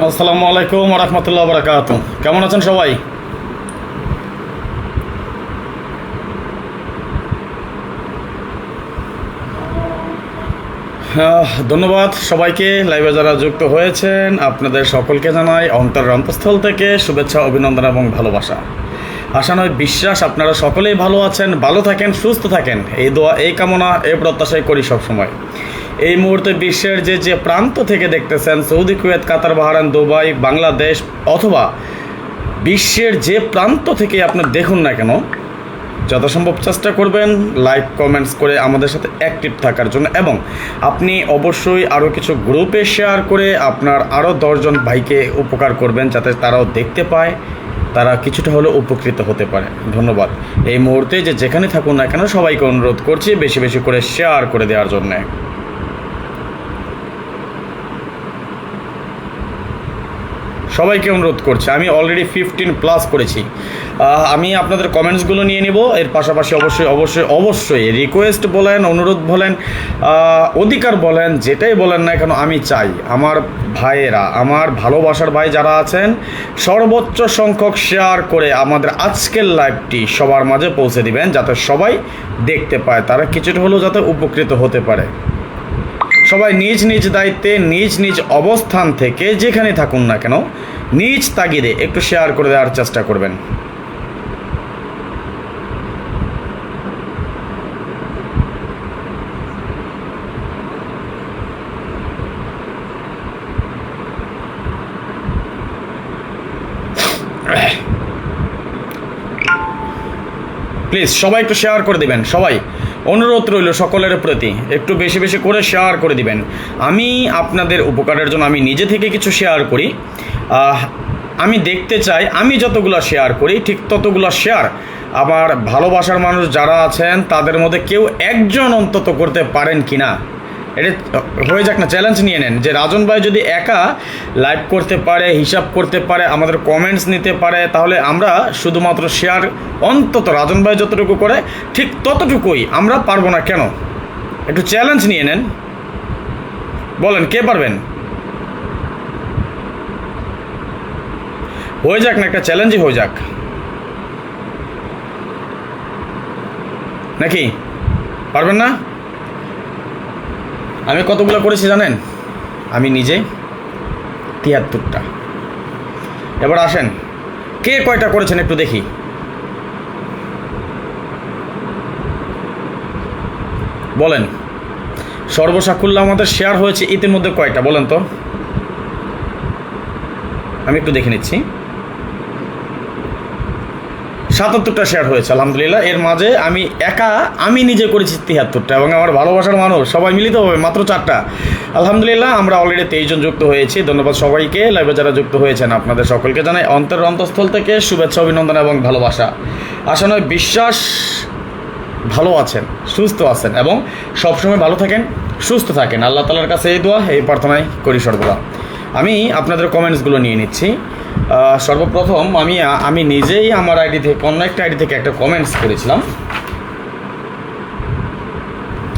আসসালামু আলাইকুম রহমতুল্লাহ বরকাত। কেমন আছেন সবাই? ধন্যবাদ সবাইকে, লাইভে যারা যুক্ত হয়েছেন আপনাদের সকলকে জানাই অন্তরের অন্তঃস্থল থেকে শুভেচ্ছা, অভিনন্দন এবং ভালোবাসা। আশা নয় বিশ্বাস আপনারা সকলেই ভালো আছেন, ভালো থাকেন, সুস্থ থাকেন, এই দোয়া এই কামনা এই প্রত্যাশাই করি সবসময়। এই মুহূর্তে বিশ্বের যে যে প্রান্ত থেকে দেখতেছেন, সৌদি, কুয়েত, কাতার, বাহরাইন, দুবাই, বাংলাদেশ অথবা বিশ্বের যে প্রান্ত থেকে আপনি দেখুন না কেন, যথাসম্ভব চেষ্টা করবেন লাইক কমেন্টস করে আমাদের সাথে অ্যাক্টিভ থাকার জন্য, এবং আপনি অবশ্যই আরও কিছু গ্রুপে শেয়ার করে আপনার আরও 10 জন ভাইকে উপকার করবেন, যাতে তারাও দেখতে পায়, তারা কিছুটা হলেও উপকৃত হতে পারে। ধন্যবাদ। এই মুহূর্তে যে যেখানে থাকুন না কেন সবাইকে অনুরোধ করছি বেশি বেশি করে শেয়ার করে দেওয়ার জন্যে। সবাইকে অনুরোধ করছি, আমি অলরেডি 15+ করেছি। আমি আপনাদের কমেন্টসগুলো নিয়ে নিব, এর পাশাপাশি অবশ্যই অবশ্যই অবশ্যই রিকোয়েস্ট বলেন, অনুরোধ বলেন, অধিকার বলেন, যেটাই বলেন না কেন, আমি চাই আমার ভাইয়েরা, আমার ভালোবাসার ভাই যারা আছেন, সর্বোচ্চ সংখ্যক শেয়ার করে আমাদের আজকের লাইভটি সবার মাঝে পৌঁছে দিবেন, যাতে সবাই দেখতে পায়, তারা কিছুটা হলেও যাতে উপকৃত হতে পারে। সবাই নিজ নিজ দায়িত্বে, নিজ নিজ অবস্থান থেকে যেখানে থাকুন না কেন, নিজ তাগিদে একটু শেয়ার করে দেওয়ার চেষ্টা করবেন। প্লিজ সবাই একটু শেয়ার করে দিবেন। সবাই অনুরোধ রইল সকলের প্রতি, একটু বেশি বেশি করে শেয়ার করে দিবেন। আমি আপনাদের উপকারের জন্য আমি নিজে থেকে কিছু শেয়ার করি, আমি দেখতে চাই আমি যতগুলো শেয়ার করি ঠিক ততগুলো শেয়ার আমার ভালোবাসার মানুষ যারা আছেন তাদের মধ্যে কেউ একজন অন্তত করতে পারেন কি না। এটা হয়ে যাক না, চ্যালেঞ্জ নিয়ে নেন যে রাজন ভাই যদি একা লাইভ করতে পারে, হিসাব করতে পারে, আমাদের কমেন্টস নিতে পারে, তাহলে আমরা শুধুমাত্র শেয়ার অন্তত রাজন ভাই যতটুকু করে ঠিক ততটুকুই আমরা পারবো না কেন? একটু চ্যালেঞ্জ নিয়ে নেন, বলেন কে পারবেন? হয়ে যাক না, একটা চ্যালেঞ্জই হয়ে যাক নাকি? পারবেন না? আমি কতগুলো করেছি জানেন? আমি নিজে 73টা। এবার আসেন কে কয়টা করেছেন একটু দেখি। বলেন সর্বসাকুল্য আমাদের শেয়ার হয়েছে ইতিমধ্যে কয়টা বলেন তো, আমি একটু দেখে নিচ্ছি। 77টা শেয়ার হয়েছে আলহামদুলিল্লাহ। এর মাঝে আমি নিজে করেছি 73টা, এবং আমার ভালোবাসার মানুষ সবাই মিলিত হবে মাত্র 4টা। আলহামদুলিল্লাহ আমরা অলরেডি 23 জন যুক্ত হয়েছি। ধন্যবাদ সবাইকে, লাইভে যারা যুক্ত হয়েছেন আপনাদের সকলকে জানাই অন্তরের অন্তঃস্থল থেকে শুভেচ্ছা, অভিনন্দন এবং ভালোবাসা। আশা নয় বিশ্বাস ভালো আছেন, সুস্থ আছেন এবং সবসময় ভালো থাকেন, সুস্থ থাকেন। আল্লাহ তাআলার কাছে এই দোয়া এই প্রার্থনাই করি সর্বদা। আমি আপনাদের কমেন্টসগুলো নিয়ে নিচ্ছি। সর্বপ্রথম আমি নিজেই আমার আইডি থেকে অন্য একটা আইডি থেকে একটা কমেন্টস করেছিলাম।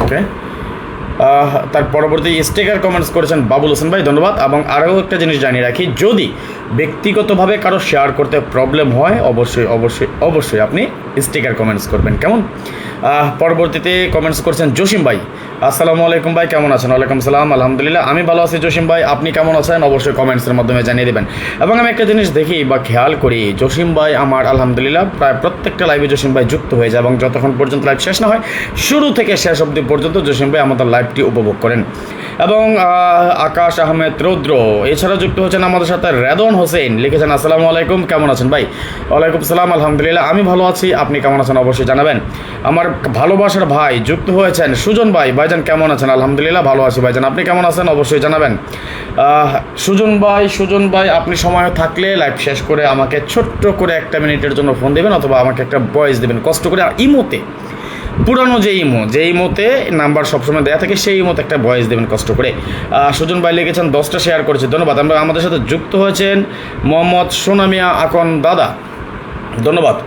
ওকে, তার পরবর্তী স্টিকার কমেন্টস করেছেন বাবুল হোসেন ভাই, ধন্যবাদ। এবং আরও একটা জিনিস জানিয়ে রাখি, যদি ব্যক্তিগতভাবে কারো শেয়ার করতে প্রবলেম হয় অবশ্যই অবশ্যই অবশ্যই আপনি স্টিকার কমেন্টস করবেন, কেমন? পরবর্তীতে কমেন্টস করছেন জসিম ভাই, আসসালামু আলাইকুম ভাই, কেমন আছেন? ওয়ালাইকুম সালাম, আলহামদুলিল্লাহ আমি ভালো আছি। জসিম ভাই আপনি কেমন আছেন? অবশ্যই কমেন্টসের মাধ্যমে জানিয়ে দেবেন। এবং আমি একটা জিনিস দেখি বা খেয়াল করি, জসিম ভাই আমার আলহামদুলিল্লাহ প্রায় প্রত্যেকটা লাইভে জসিম ভাই যুক্ত হয়ে যায়, এবং যতক্ষণ পর্যন্ত লাইভ শেষ না হয় শুরু থেকে শেষ অবধি পর্যন্ত জসিম ভাই আমাদের লাইভটি উপভোগ করেন। এবং আকাশ আহমেদ রৌদ্র এছাড়া যুক্ত হচ্ছেন আমাদের সাথে। রেদন হোসেন লিখেছেন আসসালামু আলাইকুম, কেমন আছেন ভাই? ওয়ালাইকুম সালাম, আলহামদুলিল্লাহ আমি ভালো আছি, আপনি কেমন আছেন অবশ্যই জানাবেন। আমার ভালোবাসার ভাই যুক্ত হয়েছেন সুজন ভাই, ভাইজান কেমন আছেন? আলহামদুলিল্লাহ ভালো আছি ভাইজান, আপনি কেমন আছেন অবশ্যই জানাবেন। সুজন ভাই আপনি সময় থাকলে লাইভ শেষ করে আমাকে ছোট্ট করে 1 মিনিটের জন্য ফোন দেবেন, অথবা আমাকে একটা ভয়েস দেবেন কষ্ট করে। আর ইমোতে, পুরানো যে ইমোতে নাম্বার সবসময় দেওয়া থাকে সেই ইমোতে একটা ভয়েস দেবেন কষ্ট করে। সুজন ভাই লিখেছেন 10টা শেয়ার করেছে, ধন্যবাদ। আমরা আমাদের সাথে যুক্ত হয়েছেন মোহাম্মদ সোনামিয়া আকন দাদা, ধন্যবাদ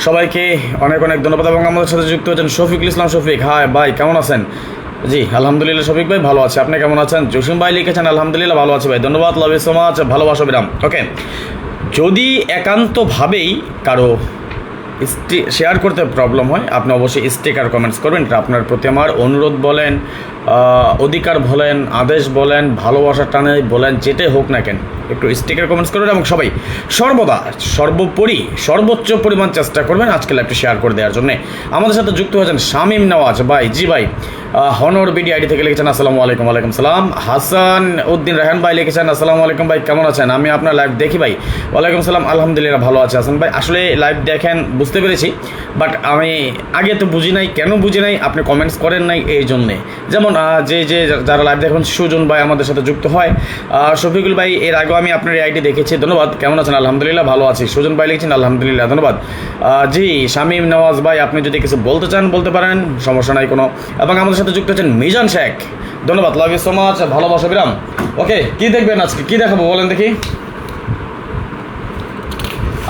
সবাইকে, অনেক অনেক ধন্যবাদ। এবং আমাদের সাথে যুক্ত হয়েছেন শফিকুল ইসলাম শফিক, হাই ভাই কেমন আছেন? জি আলহামদুলিল্লাহ শফিক ভাই ভালো আছে, আপনি কেমন আছেন? জসিম ভাই লিখেছেন আলহামদুলিল্লাহ ভালো আছে ভাই, ধন্যবাদ, লাভ ইউ সো মাচ, ভালোবাসা বিরাম। ওকে, যদি একান্তভাবেই কারো শেয়ার করতে প্রবলেম হয় আপনি অবশ্যই স্টিকার কমেন্টস করবেন, এটা আপনার প্রতি আমার অনুরোধ বলেন, অধিকার বলেন, আদেশ বলেন, ভালোবাসার টানে বলেন, যেটাই হোক না কেন একটু স্টিকার কমেন্টস করবেন এবং সবাই সর্বদা সর্বোপরি সর্বোচ্চ পরিমাণ চেষ্টা করবেন আজকে লাইভটি শেয়ার করে দেওয়ার জন্য। আমাদের সাথে যুক্ত হয়েছেন শামীম নওয়াজ ভাই, জি ভাই, হনর বিডি আইডি থেকে লিখেছেন আসসালামু আলাইকুম। ওয়ালাইকুম সালাম। হাসান উদ্দিন রায়হান ভাই লিখেছেন আসসালামু আলাইকুম ভাই, কেমন আছেন? আমি আপনার লাইভ দেখি ভাই। ওয়ালাইকুম সালাম, আলহামদুলিল্লাহ ভালো আছে হাসান ভাই। আসলে লাইভ দেখেন বুঝতে পেরেছি, বাট আমি আগে তো বুঝি নাই, কেন বুঝি নাই আপনি কমেন্টস করেন নাই এই জন্যে। যেমন যে যারা লাইভ দেখুন, সুজন ভাই আমাদের সাথে যুক্ত হয়, শফিকুল ভাই এর আগেও আমি আপনার এই আইডি দেখেছি, ধন্যবাদ, কেমন আছেন? আলহামদুলিল্লাহ ভালো আছি। সুজন ভাই লিখছেন আলহামদুলিল্লাহ, ধন্যবাদ। জি শামীম নওয়াজ ভাই, আপনি যদি কিছু বলতে চান বলতে পারেন, সমস্যা নাই কোনো। এবং আমাদের সাথে যুক্ত হচ্ছেন মিজান শেখ, ধন্যবাদ, লাভ ইউ সো মাচ, ভালোবাসা বিরাম। ওকে, কি দেখবেন আজকে, কি দেখাবো বলেন দেখি?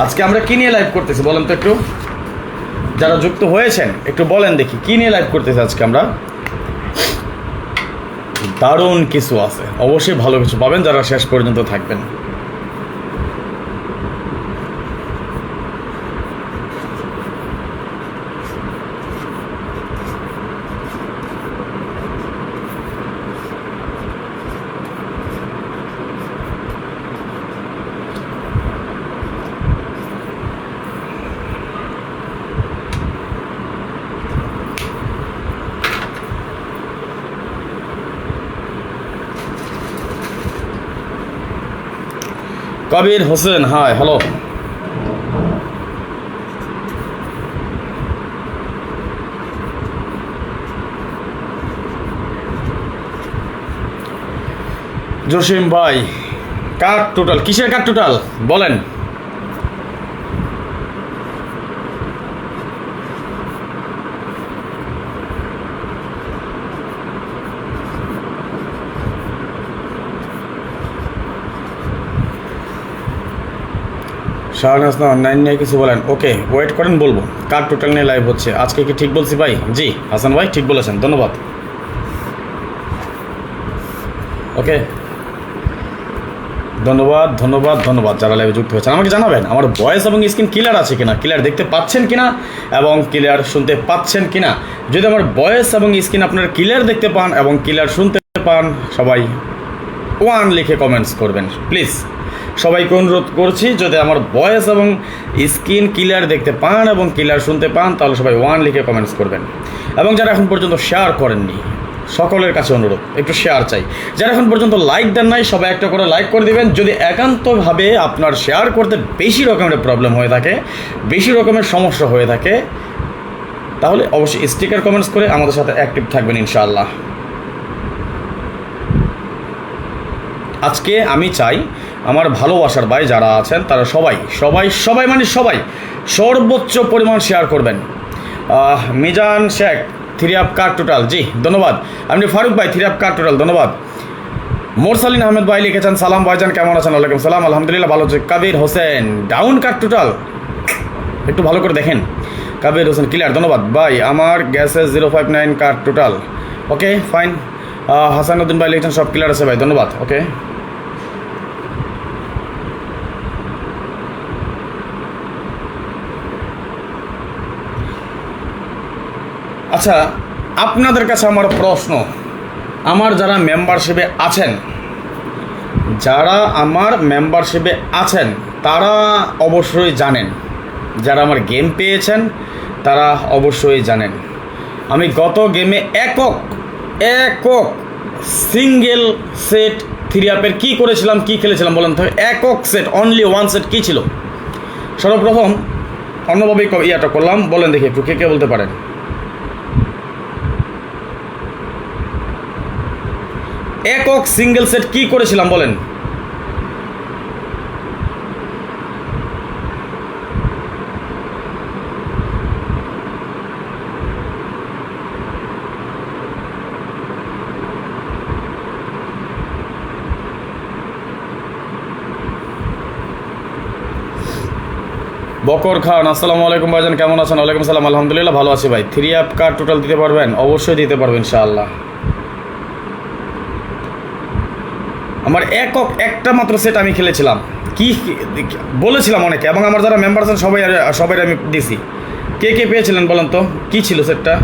আজকে আমরা কি নিয়ে লাইভ করতেছি বলেন তো একটু, যারা যুক্ত হয়েছেন একটু বলেন দেখি কি নিয়ে লাইভ করতেছি আজকে আমরা। দারুণ কিছু আছে, অবশ্যই ভালো কিছু পাবেন যারা শেষ পর্যন্ত থাকবেন। Kabir Hossain, high, hello. জসিম ভাই, কাট টোটাল, কিসের কাট টোটাল বলেন? শাহনাজ নাইন নিয়ে কিছু বলেন। ওকে ওয়েট করেন, বলবো। কার টোটাল নিয়ে লাইভ হচ্ছে আজকে, কি ঠিক বলছি ভাই? জি হাসান ভাই ঠিক বলেছেন, ধন্যবাদ। ওকে, ধন্যবাদ ধন্যবাদ ধন্যবাদ যারা লাইভে যুক্ত হয়েছেন। আমাকে জানাবেন আমার ভয়েস এবং স্ক্রিন ক্লিয়ার আছে কিনা, ক্লিয়ার দেখতে পাচ্ছেন কিনা এবং ক্লিয়ার শুনতে পাচ্ছেন কিনা। যদি আমার ভয়েস এবং স্ক্রিন আপনারা ক্লিয়ার দেখতে পান এবং ক্লিয়ার শুনতে পান, সবাই ওয়ান লিখে কমেন্টস করবেন প্লিজ। সবাইকে অনুরোধ করছি, যদি আমার ভয়েস এবং স্ক্রিন ক্লিয়ার দেখতে পান এবং ক্লিয়ার শুনতে পান তাহলে সবাই ওয়ান লিখে কমেন্টস করবেন। এবং যারা এখন পর্যন্ত শেয়ার করেননি সকলের কাছে অনুরোধ, একটু শেয়ার চাই। যারা এখন পর্যন্ত লাইক দেন নাই সবাই একটা করে লাইক করে দিবেন। যদি একান্তভাবে আপনার শেয়ার করতে বেশি রকমের প্রবলেম হয়ে থাকে, বেশি রকমের সমস্যা হয়ে থাকে, তাহলে অবশ্যই স্টিকার কমেন্টস করে আমাদের সাথে অ্যাক্টিভ থাকবেন ইনশাআল্লাহ। আজকে আমি চাই আমার ভালোবাসার ভাই যারা আছেন তারা সবাই সবাই সবাই মানে সবাই সর্বোচ্চ পরিমাণ শেয়ার করবেন। মিজান শেখ, 3 আপ কার টোটাল, জি ধন্যবাদ। আপনি ফারুক ভাই, 3 আপ কার টোটাল, ধন্যবাদ। মোরসালিন আহমেদ ভাই লিখেছেন সালাম ভাইজান, কেমন আছেন? ওয়ালাইকুম সালাম, আলহামদুলিল্লাহ ভালো আছে। কাবির হোসেন, ডাউন কার টোটাল, একটু ভালো করে দেখেন। কাবির হোসেন ক্লিয়ার, ধন্যবাদ ভাই। আমার গ্যাসে 059 কার টোটাল, ওকে ফাইন। হাসানুদ্দিন ভাই লিখেছেন সব ক্লিয়ার আছে ভাই, ধন্যবাদ। ওকে, আচ্ছা আপনাদের কাছে আমার প্রশ্ন, আমার যারা মেম্বারশিপে আছেন, যারা আমার মেম্বারশিপে আছেন তারা অবশ্যই জানেন, যারা আমার গেম পেয়েছেন তারা অবশ্যই জানেন আমি গত গেমে একক সিঙ্গেল সেট 3 আপের কী করেছিলাম, কী খেলেছিলাম বলেন তো? একক সেট, অনলি 1 সেট কী ছিল? সর্বপ্রথম অন্যভাবে ইয়াটা করলাম, বলেন দেখি একটু, কে বলতে পারেন? একক সিঙ্গেল সেট কি করেছিলাম বলেন? বকর খান, আসসালামু আলাইকুম ভাইজান, কেমন আছেন? ওয়ালাইকুম সালাম, আলহামদুলিল্লাহ ভালো আছি ভাই। 3 আপ কার টোটাল দিতে পারবেন? অবশ্যই দিতে পারবেন ইনশাআল্লাহ। আমার একটা মাত্র সেট আমি খেলেছিলাম, কি বলেছিলাম অনেকে, এবং আমার যারা মেম্বার আছেন সবাই আমি দিছি। কে কে পেয়েছিলেন বলেন তো, কি ছিল সেটটা?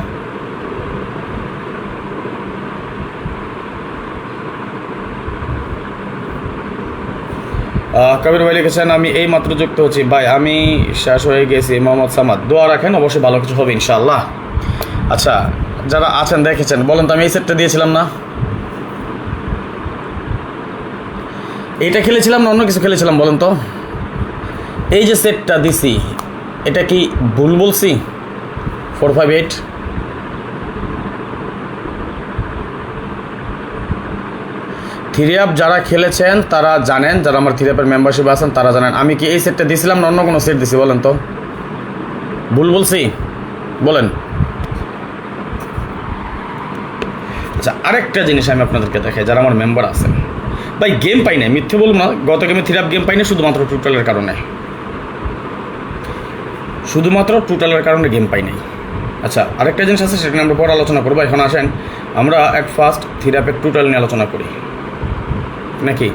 কবির ভাই লিখেছেন আমি এই মাত্র যুক্ত হচ্ছি ভাই, আমি শেষ হয়ে গেছি। মোহাম্মদ সামাদ, দোয়া রাখেন, অবশ্যই ভালো কিছু হবে ইনশাআল্লাহ। আচ্ছা, যারা আছেন দেখেছেন বলেন তো, আমি এই সেটটা দিয়েছিলাম না? এইটা খেলেছিলাম না অন্য কিছু খেলেছিলাম বলেন তো? এই যে সেটটা দিছি, এটা কি ভুল বলছি? 458 থ্রি আপ যারা খেলেছেন তারা জানেন, যারা আমার থ্রি আপের মেম্বারশিপ আছেন তারা জানেন আমি কি এই সেটটা দিয়েছিলাম না অন্য কোনো সেট দিছি বলেন তো? ভুল বলছি বলেন। আচ্ছা, আরেকটা জিনিস আমি আপনাদেরকে দেখাই, যারা আমার মেম্বার আছেন ভাই, গেম পাই নাই, মিথ্যে বলুন না। গত গেমে থ্রি আপ গেম পাই না শুধুমাত্র টোটালের কারণে, গেম পাই নাই। আচ্ছা, আরেকটা জিনিস আছে, সেটা নিয়ে আমরা পরে আলোচনা করবো। এখন আসেন আমরা ফার্স্ট থ্রি আপের টোটাল নিয়ে আলোচনা করি নাকি?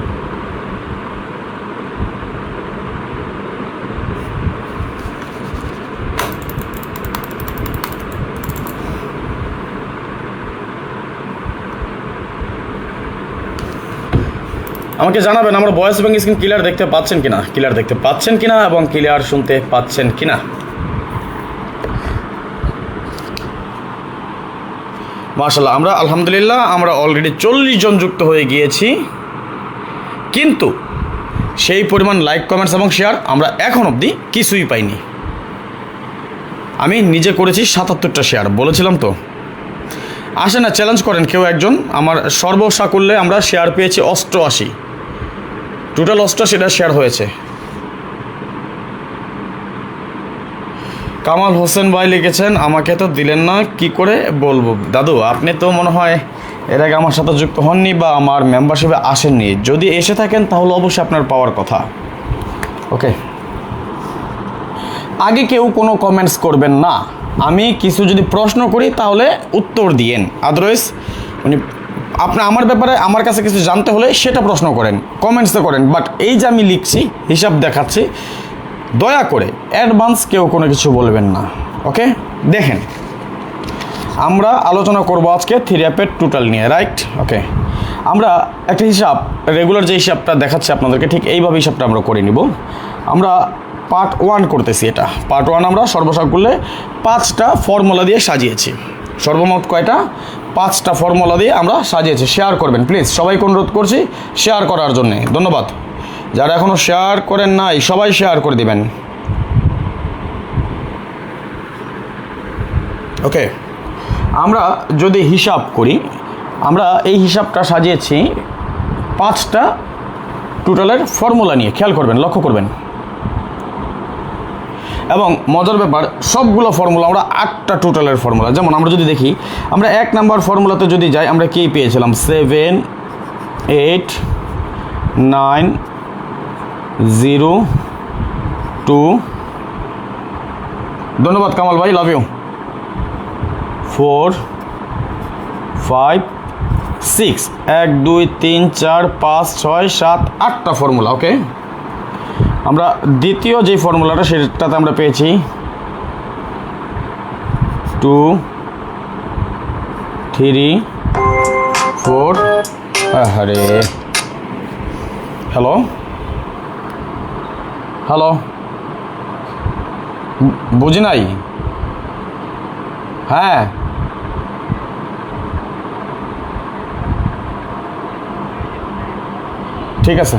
আমাকে জানাবেন আমরা ভয়েস এবং স্ক্রিন ক্লিয়ার দেখতে পাচ্ছেন কিনা, এবং ক্লিয়ার শুনতে পাচ্ছেন কিনা। মাশাআল্লাহ, আমরা আলহামদুলিল্লাহ আমরা অলরেডি 40 জন যুক্ত হয়ে গিয়েছি, কিন্তু সেই পরিমাণ লাইক, কমেন্টস এবং শেয়ার আমরা এখন অবধি কিছুই পাইনি। আমি নিজে করেছি 77টা শেয়ার, বলেছিলাম তো। আসেন না, চ্যালেঞ্জ করেন কেউ একজন। আমার সর্বসাকুল্যে আমরা শেয়ার পেয়েছি 88, টোটাল 88টা শেয়ার হয়েছে। কামাল হোসেন ভাই লিখেছেন আমাকে তো দিলেন না, কি করে বলবো দাদু? আপনি তো মনে হয় এর আগে আমার সাথে যুক্ত হননি বা আমার মেম্বারশিপে আসেননি। যদি এসে থাকেন তাহলে অবশ্যই আপনার পাওয়ার কথা। ওকে, আগে কেউ কোনো কমেন্টস করবেন না। আমি কিছু যদি প্রশ্ন করি তাহলে উত্তর দিয়েন, আদারওয়াইজ আপনি আমার ব্যাপারে আমার কাছে কিছু জানতে হলে সেটা প্রশ্ন করেন, কমেন্টসে করেন। বাট এই যে আমি লিখছি, হিসাব দেখাচ্ছি, দয়া করে অ্যাডভান্স কেউ কোনো কিছু বলবেন না। ওকে, দেখেন আমরা আলোচনা করব আজকে থ্রি অ্যাপের টোটাল নিয়ে, রাইট? ওকে, আমরা একটা হিসাব, রেগুলার যে হিসাবটা দেখাচ্ছে আপনাদেরকে, ঠিক এইভাবে হিসাবটা আমরা করে নিব। আমরা পার্ট 1 করতেছি। এটা পার্ট 1, আমরা সর্বসাকুল্যে 5টা ফর্মুলা দিয়ে সাজিয়েছি। সর্বমোট কয়টা? 5টা ফর্মুলা দিয়ে আমরা সাজিয়েছি। শেয়ার করবেন প্লিজ, সবাইকে অনুরোধ করছি শেয়ার করার জন্যে। ধন্যবাদ। যারা এখনও শেয়ার করেন নাই সবাই শেয়ার করে দিবেন। ওকে, আমরা যদি হিসাব করি, আমরা এই হিসাবটা সাজিয়েছি 5টা টোটালের ফর্মুলা নিয়ে। খেয়াল করবেন, লক্ষ্য করবেন। এবং মজার ব্যাপার, সবগুলো ফর্মুলা আমরা 8টা টোটালের ফর্মুলা। যেমন আমরা যদি দেখি, আমরা 1 নাম্বার ফর্মুলাতে যদি যাই, আমরা কি পেয়েছিলাম? 7, 8, 9, 0, 2, ধন্যবাদ কামাল ভাই, লাভ ইউ, 4, 5, 6, 1, 2, 3, 4, 5, 6, 7, 8টা ফর্মুলা। ওকে, আমরা দ্বিতীয় যে ফর্মুলাটা সেটাতে আমরা পেয়েছি 2, 3, 4, আরে হ্যালো বুঝি নাই। হ্যাঁ, ঠিক আছে,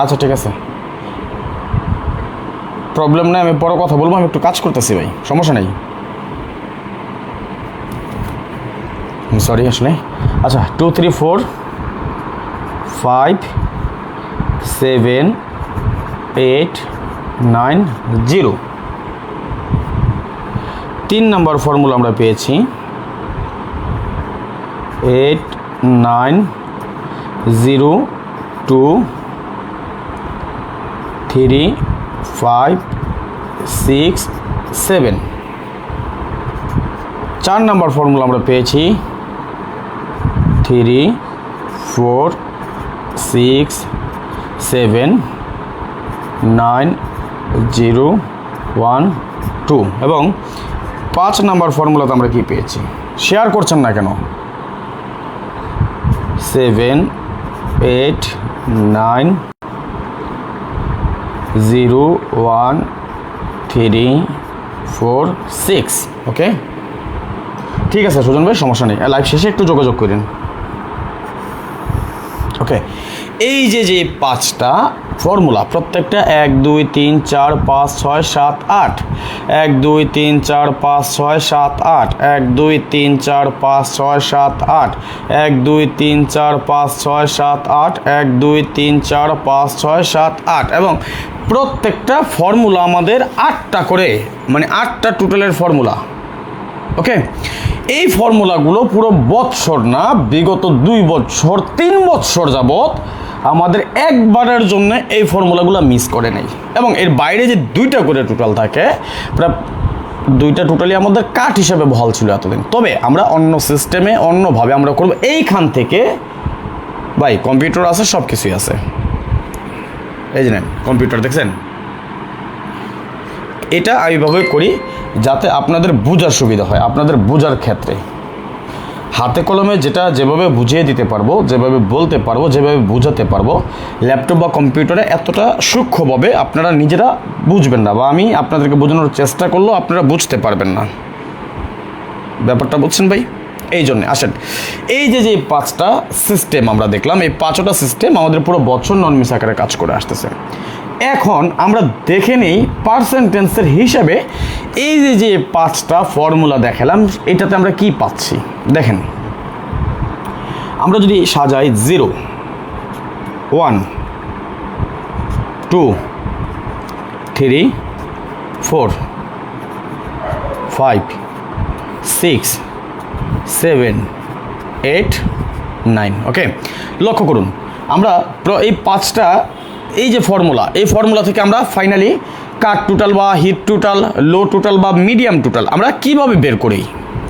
আচ্ছা ঠিক আছে, প্রবলেম নেই, আমি পরে কথা বলবো। আমি একটু কাজ করতেছি ভাই, সমস্যা নেই, সরি আসলে। আচ্ছা, 2, 3, 4, 5, 7, 8, 9, 0। 3 নম্বর ফর্মুলা আমরা পেয়েছি 8, 9, 0, 2, 3, 5, 6, 7। 4 নম্বর ফর্মুলা আমরা পেয়েছি 3, 4, 6 7 9 0 1 2 এবং 5 নাম্বার ফর্মুলাতে আমরা কি পেয়েছি? শেয়ার করছেন না কেন? 7 8 9 0 1 3 4 6। ওকে, ঠিক আছে সুজন ভাই, সমস্যা নেই, লাইভ শেষে একটু যোগাযোগ করেন। ওকে, এই যে 5টা ফর্মুলা প্রত্যেকটা 1 2 3 4 5 6 7 8 1 2 3 4 5 6 7 8 1 2 3 4 5 6 7 8 1 2 3 4 5 6 7 8 1 2 3 4 5 6 7 8 এবং প্রত্যেকটা ফর্মুলা আমাদের 8টা করে, মানে 8টা টোটালের ফর্মুলা। ওকে, এই ফর্মুলাগুলো পুরো বৎসর না, বিগত 2 বছর 3 বছর যাবত আমাদের একবারের জন্য এই ফর্মুলাগুলো মিস করে নেই। এবং এর বাইরে যে 2টা করে টোটাল থাকে, প্রায় 2টা টোটালি আমাদের কাট হিসাবে বহাল ছিল এতদিন। তবে আমরা অন্য সিস্টেমে অন্যভাবে আমরা করব। এইখান থেকে ভাই কম্পিউটার আছে, সব কিছুই আছে। এই যে নেন কম্পিউটার, দেখছেন? এটা এইভাবে করি যাতে আপনাদের বোঝার সুবিধা হয়, আপনাদের বোঝার ক্ষেত্রে হাতে কলমে যেটা যেভাবে বুঝিয়ে দিতে পারবো, যেভাবে বলতে পারবো, যেভাবে বোঝাতে পারবো, ল্যাপটপ বা কম্পিউটারে এতটা সূক্ষ্মভাবে আপনারা নিজেরা বুঝবেন না, বা আমি আপনাদেরকে বোঝানোর চেষ্টা করলেও আপনারা বুঝতে পারবেন না। ব্যাপারটা বুঝছেন ভাই? এই জন্য আসেন, এই যে 5টা সিস্টেম আমরা দেখলাম, এই 5টা সিস্টেম আমাদের পুরো বছর নন মিস আকারে কাজ করে আসতেছে। এখন আমরা দেখে নিই পার্সেন্টেন্সের হিসাবে এই যে 5টা ফর্মুলা দেখালাম, এটাতে আমরা কি পাচ্ছি দেখেন। আমরা যদি সাজাই 0 1 2 3 4 5 6 7 8 9। ওকে, লক্ষ্য করুন, আমরা এই 5টা এই যে ফর্মুলা, এই ফর্মুলা থেকে আমরা ফাইনালি কাট টোটাল বা হিট টোটাল, লো টোটাল বা মিডিয়াম টোটাল আমরা কিভাবে বের করি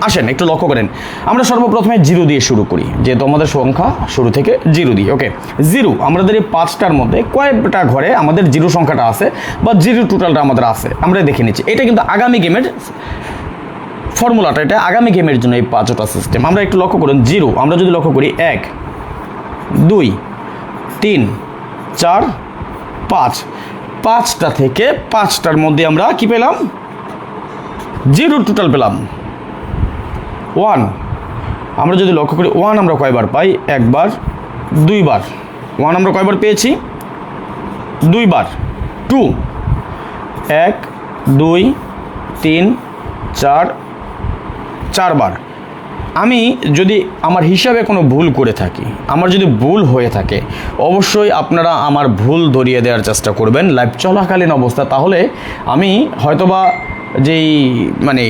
আসেন একটু লক্ষ্য করেন। আমরা সর্বপ্রথমে 0 দিয়ে শুরু করি, যেহেতু আমাদের সংখ্যা শুরু থেকে 0 দিয়ে। ওকে, 0 আমাদের এই 5টার মধ্যে কয়েকটা ঘরে আমাদের 0 সংখ্যাটা আছে বা 0 টোটালটা আমাদের আছে, আমরা দেখে নিচ্ছি। এটা কিন্তু আগামী গেমের ফর্মুলাটা, এটা আগামী গেমের জন্য এই 5টা সিস্টেম। আমরা একটু লক্ষ্য করুন, 0 আমরা যদি লক্ষ্য করি 1 2 3 4 5, 5টা থেকে 5টার মধ্যে আমরা কি পেলাম? 0 টোটাল পেলাম। 1 আমরা যদি লক্ষ্য করি 1 আমরা কয়বার পাই? একবার, দুইবার। 1 আমরা কয়বার পেয়েছি? দুইবার। 2 1 2 3 4 4বার। আমি যদি আমার হিসাবে কোনো ভুল করে থাকি, আমার যদি ভুল হয়ে থাকে, অবশ্যই আপনারা আমার ভুল ধরিয়ে দেওয়ার চেষ্টা করবেন লাইভ চলাকালীন অবস্থা, তাহলে আমি হয়তোবা যেই মানে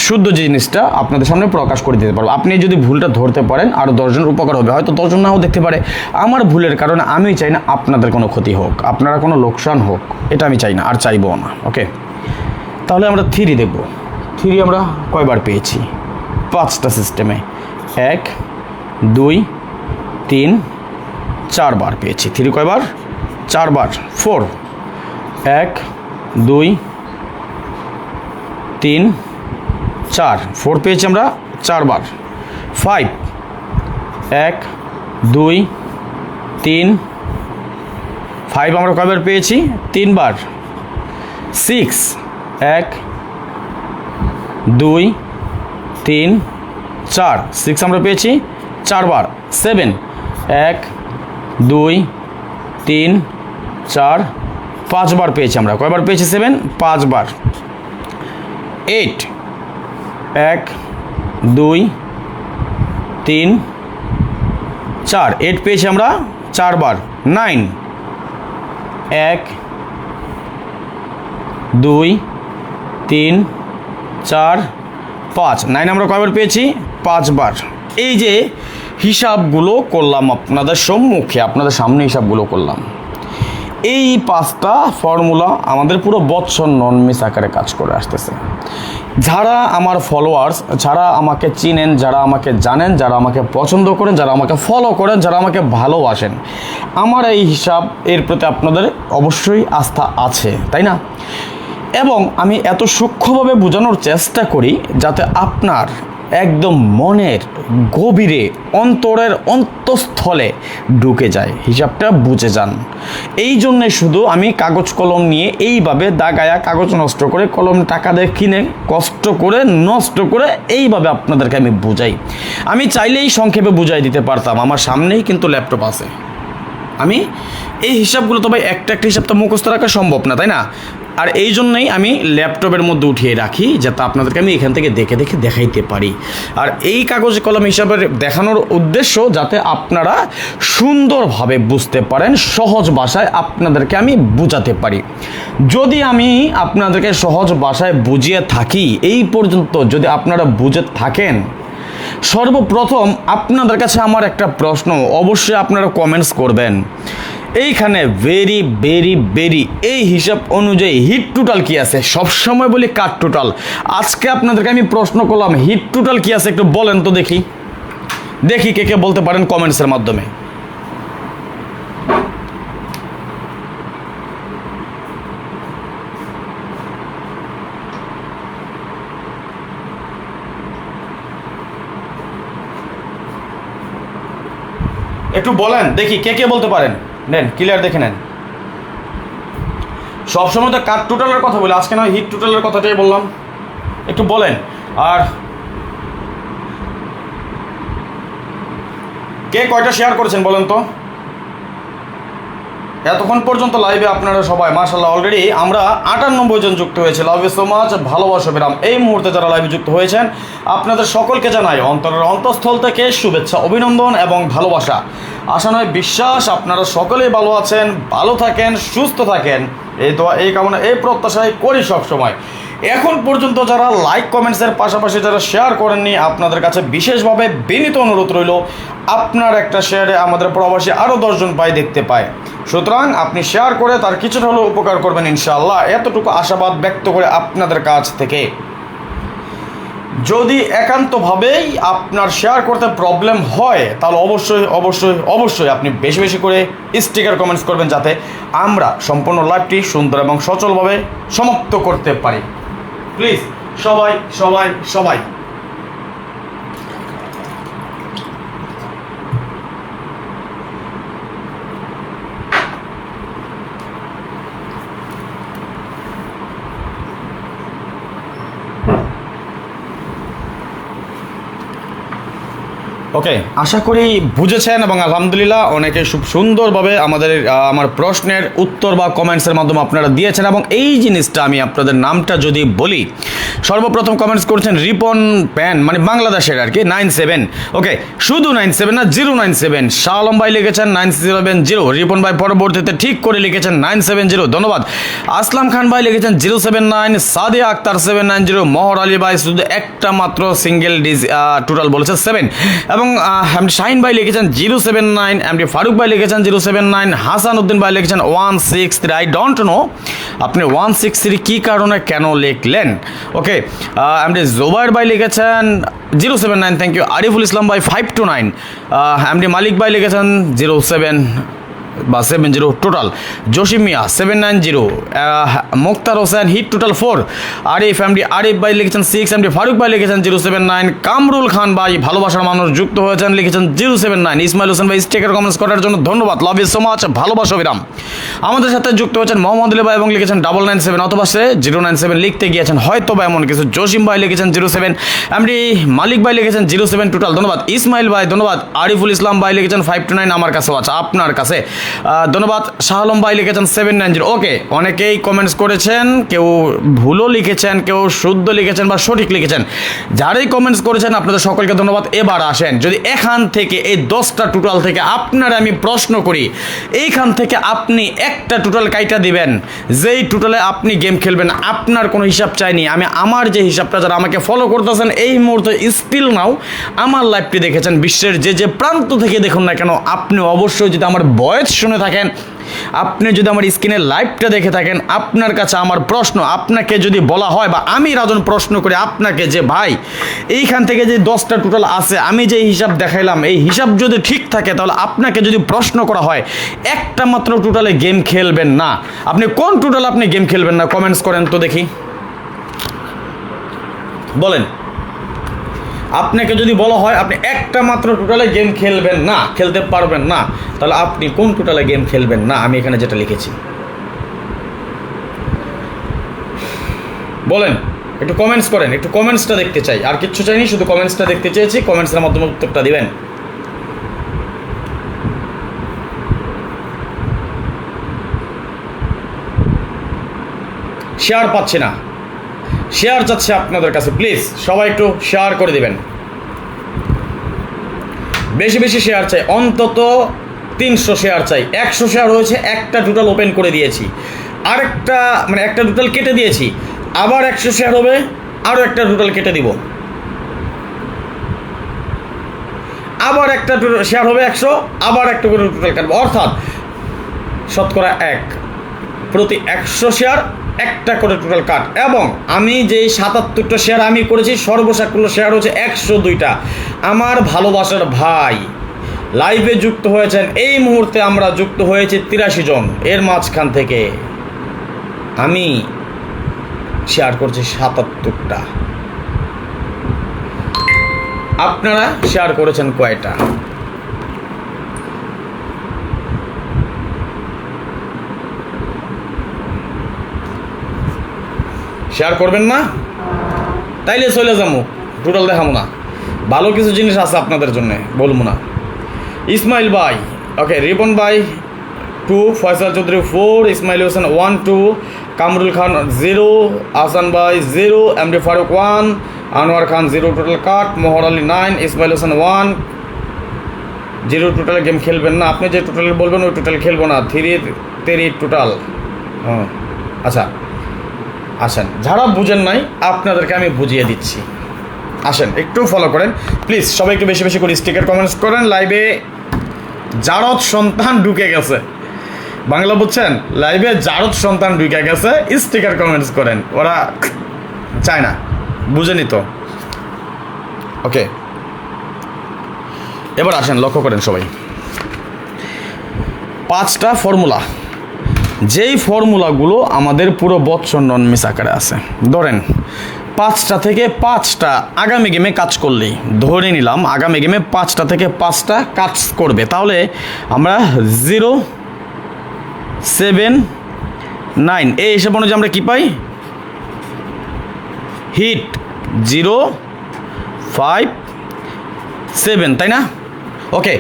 শুদ্ধ জিনিসটা আপনাদের সামনে প্রকাশ করে দিতে পারবো। আপনি যদি ভুলটা ধরতে পারেন আরও 10 জনের উপকার হবে, হয়তো 10 জন নাও দেখতে পারে। আমার ভুলের কারণে আমি চাই না আপনাদের কোনো ক্ষতি হোক, আপনারা কোনো লোকসান হোক, এটা আমি চাই না, আর চাইবো না। ওকে, তাহলে আমরা 3 দেখব। 3 আমরা কয়বার পেয়েছি? 5টা সিস্টেমে 1 2 3 4বার পেয়েছি। 3 কয়বার? 4বার। 4 1 2 3 4 4 পেয়েছি আমরা 4বার। 5 1 2 3 5 আমরা কয়বার পেয়েছি? 3বার। 6 1 2 3 4 6 আমরা পেয়েছি 4বার। 7 1 2 3 4 5বার পেয়েছি আমরা। কয়বার পেয়েছি? 7 5বার। 8 1 2 3 4 8 পেয়েছি আমরা 4বার। 9 1 2 3 4 5 9 আমরা কয়বার পেয়েছি? 5বার। এই যে হিসাবগুলো করলাম আপনাদের সম্মুখে, আপনাদের সামনে হিসাবগুলো করলাম, এই 5টা ফর্মুলা আমাদের পুরো বৎসর নন মিস আকারে কাজ করে আসতেছে। যারা আমার ফলোয়ার্স, যারা আমাকে চিনেন, যারা আমাকে জানেন, যারা আমাকে পছন্দ করেন, যারা আমাকে ফলো করেন, যারা আমাকে ভালোবাসেন, আমার এই হিসাব এর প্রতি আপনাদের অবশ্যই আস্থা আছে, তাই না? এবং আমি এত সূক্ষ্মভাবে বোঝানোর চেষ্টা করি যাতে আপনার একদম মনের গভীরে, অন্তরের অন্তঃস্থলে ঢুকে যায়, হিসাবটা বুঝে যান। এই জন্যে শুধু আমি কাগজ কলম নিয়ে এইভাবে দাগায়া, কাগজ নষ্ট করে, কলম টাকা দিয়ে কিনে কষ্ট করে নষ্ট করে এইভাবে আপনাদেরকে আমি বুঝাই। আমি চাইলেই সংক্ষেপে বুঝাই দিতে পারতাম, আমার সামনেই কিন্তু ল্যাপটপ আছে। আমি এই হিসাবগুলো তো ভাই একটা হিসাব তো মুখস্থ রাখা সম্ভব না, তাই না? আর এই জন্যই আমি ল্যাপটপের মধ্যে উঠিয়ে রাখি, যাতে আপনাদেরকে আমি এখান থেকে দেখে দেখে দেখাইতে পারি। আর এই কাগজ কলম হিসাবে দেখানোর উদ্দেশ্য যাতে আপনারা সুন্দরভাবে বুঝতে পারেন, সহজ ভাষায় আপনাদেরকে আমি বুঝাতে পারি। যদি আমি আপনাদেরকে সহজ ভাষায় বুঝিয়ে থাকি, এই পর্যন্ত যদি আপনারা বুঝে থাকেন, সর্বপ্রথম আপনাদের কাছে আমার একটা প্রশ্ন, অবশ্যই আপনারা কমেন্টস করবেন। এইখানে ভেরি ভেরি ভেরি এই হিসাব অনুযায়ী হিট টোটাল কি আছে? সবসময় বলি কাট টোটাল। আজকে আপনাদেরকে আমি প্রশ্ন করলাম হিট টোটাল কি আছে, একটু বলেন তো দেখি। দেখি কে কে বলতে পারেন কমেন্টসের মাধ্যমে। একটু বলেন দেখি কে কে বলতে পারেন। নেন ক্লিয়ার দেখে নেন। সবসময় তো কাট টোটালের কথা বলি, আজকে নয় হিট টোটালের কথাটাই বললাম। একটু বলেন। আর কে কয়টা শেয়ার করেছেন বলেন তো। এতক্ষণ পর্যন্ত লাইভে আপনারা সবাই মাশাআল্লাহ অলরেডি আমরা 98 জন যুক্ত হয়েছে। লাভ ইউ সো মাচ, ভালোবাসা বিরাম। এই মুহূর্তে যারা লাইভে যুক্ত হয়েছেন আপনাদের সকলকে জানাই অন্তরের অন্তঃস্থল থেকে শুভেচ্ছা, অভিনন্দন এবং ভালোবাসা। আশা নয় বিশ্বাস আপনারা সকলেই ভালো আছেন, ভালো থাকেন, সুস্থ থাকেন, এই দোয়া এই কামনা এই প্রত্যাশাই করি সবসময়। এখন পর্যন্ত যারা লাইক কমেন্টসের পাশাপাশি যারা শেয়ার করেননি, আপনাদের কাছে বিশেষভাবে বিনীত অনুরোধ রইল, আপনার একটা শেয়ারে আমাদের প্রবাসী আরও 10 জন ভাই দেখতে পায়। সুতরাং আপনি শেয়ার করে তার কিছুটা হলেও উপকার করবেন ইনশাআল্লাহ, এতটুকু আশাবাদ ব্যক্ত করে আপনাদের কাছ থেকে। যদি একান্তভাবেই আপনার শেয়ার করতে প্রবলেম হয় তাহলে অবশ্যই অবশ্যই অবশ্যই আপনি বেশি বেশি করে স্টিকার কমেন্টস করবেন, যাতে আমরা সম্পূর্ণ লাইভটি সুন্দর এবং সচলভাবে সমাপ্ত করতে পারি। প্লিজ সবাই সবাই সবাই। ওকে, আশা করি বুঝেছেন এবং আলহামদুলিল্লাহ অনেকে খুব সুন্দরভাবে আমার প্রশ্নের উত্তর বা কমেন্টসের মাধ্যমে আপনারা দিয়েছেন। এবং এই জিনিসটা আমি আপনাদের নামটা যদি বলি, সর্বপ্রথম কমেন্টস করেছেন রিপন প্যান, মানে বাংলাদেশের আর কি, 97। ওকে, শুধু 97 না, 097। শাহ আলম ভাই লিখেছেন 970। রিপন ভাই পরবর্তীতে ঠিক করে লিখেছেন 970, ধন্যবাদ। আসলাম খান ভাই লিখেছেন 079। সাদিয়া আক্তার 790। মহর আলী ভাই শুধু একটা মাত্র সিঙ্গেল টোটাল বলেছে 7। এবং শাহিন ভাই লিখেছেন 079। এমডি ফারুক ভাই লিখেছেন 079। হাসান উদ্দিন ভাই লিখেছেন 163। আই ডোন্ট নো আপনি 163 কী কারণে কেন লিখলেন। ওকে, এমডি জোবাইর ভাই লিখেছেন 079, থ্যাংক ইউ। আরিফুল ইসলাম ভাই 529। এমডি মালিক ভাই লিখেছেন 07 বা 70 total. Jasim Mia 790। Muktar Hossain hit total 4। Arif MD Arif ভাই লিখেছেন 6। এমডি ফারুক ভাই লিখেছেন 079। কামরুল খান ভাই ভালোবাসার মানুষ যুক্ত হয়েছেন, লিখেছেন 079। ইসমাইল হোসেন ভাই স্টিকার কমেন্টস করার জন্য ধন্যবাদ, লাভ ইউ সো মাচ, ভালোবাসা বিরাম। আমাদের সাথে যুক্ত হয়েছেন মোহাম্মদ আলী ভাই এবং লিখেছেন 997, অথবা সে 097 লিখতে গিয়েছেন হয়তো বা এমন কিছু। জসিম ভাই লিখেছেন 07। এমডি মালিক ভাই লিখেছেন 07 টোটাল, ধন্যবাদ। ইসমাইল ভাই ধন্যবাদ। আরিফুল ইসলাম ভাই লিখেছেন 529, আমার কাছেও আছে, আপনার কাছে ধন্যবাদ। শাহ আলম ভাই লিখেছেন 790। ওকে, অনেকেই কমেন্টস করেছেন, কেউ ভুলও লিখেছেন, কেউ শুদ্ধ লিখেছেন বা সঠিক লিখেছেন। যারাই কমেন্টস করেছেন আপনাদের সকলকে ধন্যবাদ। এবার আসেন, যদি এখান থেকে এই 10টা টোটাল থেকে আপনার আমি প্রশ্ন করি, এইখান থেকে আপনি একটা টোটাল কাইটা দিবেন, যেই টোটালে আপনি গেম খেলবেন, আপনার কোনো হিসাব চাইনি আমি। আমার যে হিসাবটা যারা আমাকে ফলো করতেছেন এই মুহূর্তে স্টিল নাও আমার লাইভটি দেখেছেন, বিশ্বের যে যে প্রান্ত থেকে দেখুন না কেন, আপনি অবশ্যই যদি আমার ভয়েস শুনে থাকেন, আপনি যদি আমার স্ক্রিনের লাইভটা দেখে থাকেন, আপনার কাছে আমার প্রশ্ন, আপনাকে যদি বলা হয় বা আমি রাজন প্রশ্ন করি আপনাকে যে ভাই এইখান থেকে যে 10টা টোটাল আছে, আমি যে হিসাব দেখাইলাম এই হিসাব যদি ঠিক থাকে, তাহলে আপনাকে যদি প্রশ্ন করা হয় একটা মাত্র টোটালে গেম খেলবেন না, আপনি কোন টোটাল আপনি গেম খেলবেন না? কমেন্টস করেন তো দেখি, বলেন। আপনাকে যদি বলা হয় আপনি একটা মাত্র টোটালে গেম খেলবেন না, খেলতে পারবেন না, তাহলে আপনি কোন টোটালে গেম খেলবেন না? আমি এখানে যেটা লিখেছি বলেন, একটু কমেন্টস করেন, একটু কমেন্টসটা দেখতে চাই, আর কিচ্ছু চাইনি, শুধু কমেন্টসটা দেখতে চেয়েছি। কমেন্টসের মাধ্যমে উত্তরটা দিবেন। শেয়ার পাচ্ছি না, শেয়ার চাচ্ছে আপনাদের কাছে, প্লিজ সবাই একটু শেয়ার করে দিবেন, বেশি বেশি শেয়ার চাই, অন্তত 300 শেয়ার চাই। 100 শেয়ার হয়েছে, একটা টোটাল ওপেন করে দিয়েছি, আরেকটা মানে একটা টোটাল কেটে দিয়েছি, আবার 100 শেয়ার হবে, আরও একটা টোটাল কেটে দিব, আবার একটা শেয়ার হবে 100, আবার একটা করে টোটাল কাটবো, অর্থাৎ শতকরা 1 প্রতি 100 শেয়ার একটা করে টোটাল কাট। এবং আমি যে 77টা শেয়ার আমি করেছি, সর্বসাকুল্য শেয়ার হচ্ছে 102টা। আমার ভালোবাসার ভাই লাইভে যুক্ত হয়েছেন, এই মুহূর্তে আমরা যুক্ত হয়েছি 83 জন, এর মাঝখান থেকে আমি শেয়ার করছি 77টা। আপনারা শেয়ার করেছেন কয়টা? শেয়ার করবেন না? তাইলে চলে যাবো, টোটাল দেখাবো না, ভালো কিছু জিনিস আছে আপনাদের জন্য, বলবো না। ইসমাইল ভাই, ওকে, রিপন ভাই 2, ফয়সাল চৌধুরী 4, ইসমাইল হোসেন 1 2, কামরুল খান 0, আহসান ভাই 0, এমডি ফারুক 1, আনোয়ার খান 0 টোটাল কাট, মোহর আলী 9, ইসমাইল হোসেন 1, 0 টোটালে গেম খেলবেন না। আপনি যে টোটাল বলবেন ওই টোটাল খেলবো না, 3 টোটাল। আচ্ছা আসেন, যারা বুঝেন নাই আপনাদেরকে আমি বুঝিয়ে দিচ্ছি, আসেন একটু ফলো করেন প্লিজ, সবাই একটু বেশি বেশি করে স্টিকার কমেন্টস করেন। লাইভে জারদ সন্তান ঢুকে গেছে, বাংলা বুঝছেন? লাইভে জারদ সন্তান ঢুকে গেছে, স্টিকার কমেন্টস করেন, ওরা চায় না, বুঝেনি তো। ওকে, এবার আসেন লক্ষ্য করেন সবাই, 5টা ফর্মুলা, যেই ফর্মুলাগুলো আমাদের পুরো বৎসর নন মিস আকারে আছে। ধরেন 5টা থেকে 5টা আগামী গেমে কাজ করলেই, ধরে নিলাম আগামী গেমে 5টা থেকে 5টা কাজ করবে, তাহলে আমরা 0 7 9 এই হিসাব অনুযায়ী আমরা কী পাই? হিট 0 5 7, তাই না? ওকে,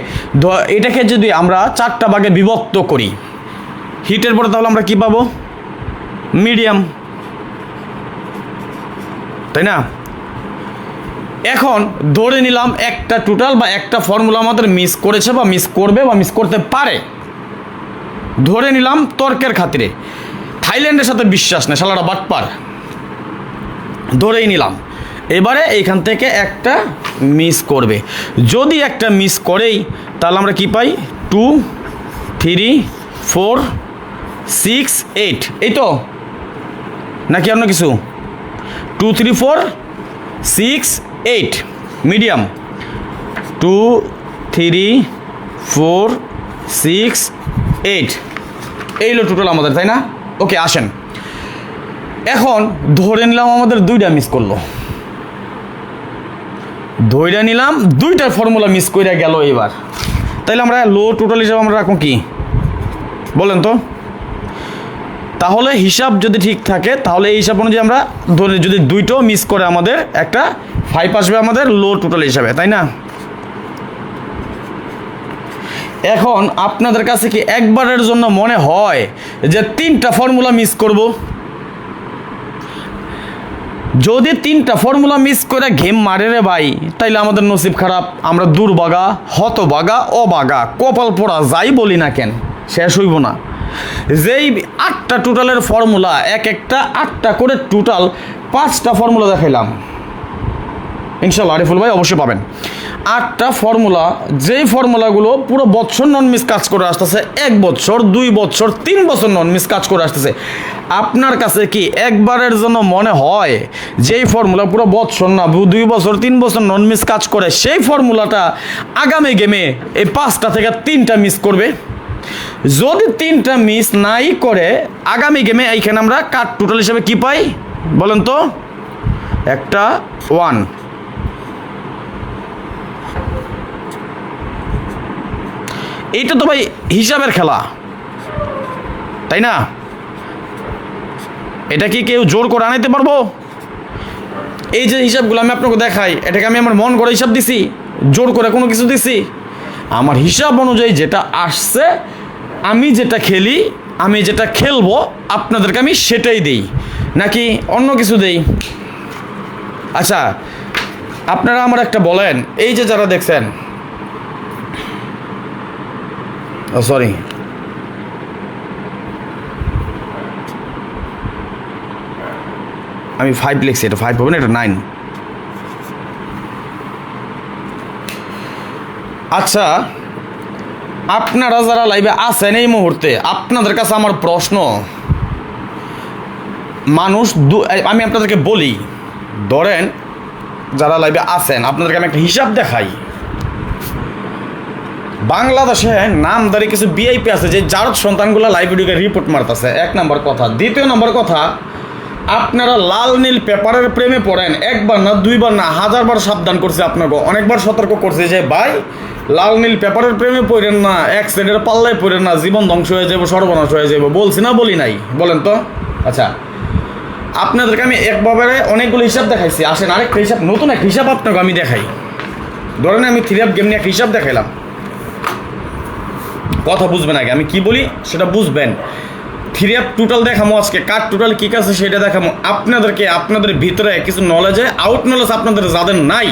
এটাকে যদি আমরা 4টা ভাগে বিভক্ত করি, হিটের পরে তাহলে আমরা কি পাবো? মিডিয়াম, তাই না? এখন ধরে নিলাম একটা টোটাল বা একটা ফর্মুলা আমাদের মিস করেছে বা মিস করবে বা মিস করতে পারে, ধরে নিলাম তর্কের খাতিরে, থাইল্যান্ডের সাথে বিশ্বাস নেই, শালারা বাটপার, ধরেই নিলাম। এবারে এইখান থেকে একটা মিস করবে, যদি একটা মিস করেই তাহলে আমরা কি পাই? 2 3 4 6 8, এই তো নাকি অন্য কিছু? 2 3 4 6 8 মিডিয়াম, 2 3 4 6 8, এই হলো টোটাল আমাদের, তাই না? ওকে, আসেন এখন ধরে নিলাম আমাদের 2টা মিস করলো, ধরে নিলাম 2টার ফর্মুলা মিস করে গেল এবার, তাইলে আমরা লো টোটাল হিসাবে আমরা রাখুন কি বলেন তো? তাহলে হিসাব যদি ঠিক থাকে তাহলে এই হিসাব অনুযায়ী আমরা ধরে, যদি 2টাও মিস করে আমাদের একটা 5 আসবে আমাদের লো টোটাল হিসাবে, তাই না? এখন আপনাদের কাছে কি একবারের জন্য মনে হয় যে 3টা ফর্মুলা মিস করব? যদি 3টা ফর্মুলা মিস করে গেম মারে রে ভাই, তাইলে আমাদের নসিব খারাপ, আমরা দুর্বাগা, হতবাগা, অবাগা, কপাল পোড়া যাই বলি না কেন, শেষ হইব না। যেই 8টা টোটালের ফর্মুলা, একটা 8টা করে টোটাল 5টা ফর্মুলা দেখাইলাম, ইনশাল্লাহ আরিফুল ভাই অবশ্যই পাবেন। 8টা ফর্মুলা, যেই ফর্মুলাগুলো পুরো বছর নন মিস কাজ করে আসতেছে, 1 বছর 2 বছর 3 বছর নন মিস কাজ করে আসতেছে। আপনার কাছে কি একবারের জন্য মনে হয় যেই ফর্মুলা পুরো বছর না 2 বছর 3 বছর নন মিস কাজ করে, সেই ফর্মুলাটা আগামী গেমে এই 5টা থেকে 3টা মিস করবে? যদি 3টা মিস নাই করে আগামী গেমে এইখানে আমরা কাট টোটাল হিসেবে কি পাই বলেন তো? একটা 1। এইটা তো ভাই হিসাবের খেলা, তাই না? এটা কি কেউ জোর করে আনাইতে পারবো? এই যে হিসাবগুলো আমি আপনাকে দেখাই, এটাকে আমি আমার মন করে হিসাব দিছি, জোর করে কোনো কিছু দিছি? আমার হিসাব অনুযায়ী যেটা আসছে, আমি যেটা খেলি, আমি যেটা খেলবো আপনাদেরকে আমি সেটাই দেই, নাকি অন্য কিছু দেই? আচ্ছা আপনারা আমার একটা বলেন, এই যে যারা দেখছেন, সরি আমি 5 লিখছি, এটা 5 হবে না, এটা 9। আচ্ছা আপনারা যারা লাইভে আছেন এই মুহূর্তে, আপনাদের কাছে আমার প্রশ্ন, মানুষ আমি আপনাদেরকে বলি, ধরেন যারা লাইভে আছেন আপনাদেরকে আমি একটা হিসাব দেখাই। বাংলাদেশে নামদারি কিছু ভিআইপি আছে যে যার সন্তানগুলো লাইভ ভিডিওকে রিপোর্ট মারতেছে, 1 নম্বর কথা। দ্বিতীয় নম্বর কথা, আপনারা লাল নীল পেপারের প্রেমে পড়েন, 1বার না 2বার না 1000বার সাবধান করছে আপনাকে, অনেকবার সতর্ক করছে যে ভাই লাল নীল পেপারের প্রেমে পড়েন না, অ্যাক্সিডেন্টের পাল্লায় পড়েন না, জীবন ধ্বংস হয়ে যাবো, সর্বনাশ হয়ে যাবো। বলছি না বলি নাই? বলেন তো। আচ্ছা আপনাদেরকে আমি একবারে অনেকগুলো হিসাব দেখাইছি, আসেন আরেকটা হিসাব, নতুন একটা হিসাব আপনাকে আমি দেখাই। ধরেন আমি 3 গেম নিয়ে একটা হিসাব দেখাইলাম, কথা বুঝবেন আগে, আমি কি বলি সেটা বুঝবেন। 3 টোটাল দেখামো আজকে, কার টোটাল কী আছে সেটা দেখামো আপনাদেরকে। আপনাদের ভিতরে কিছু নলেজে আউট নলেজ আপনাদের যাদের নাই,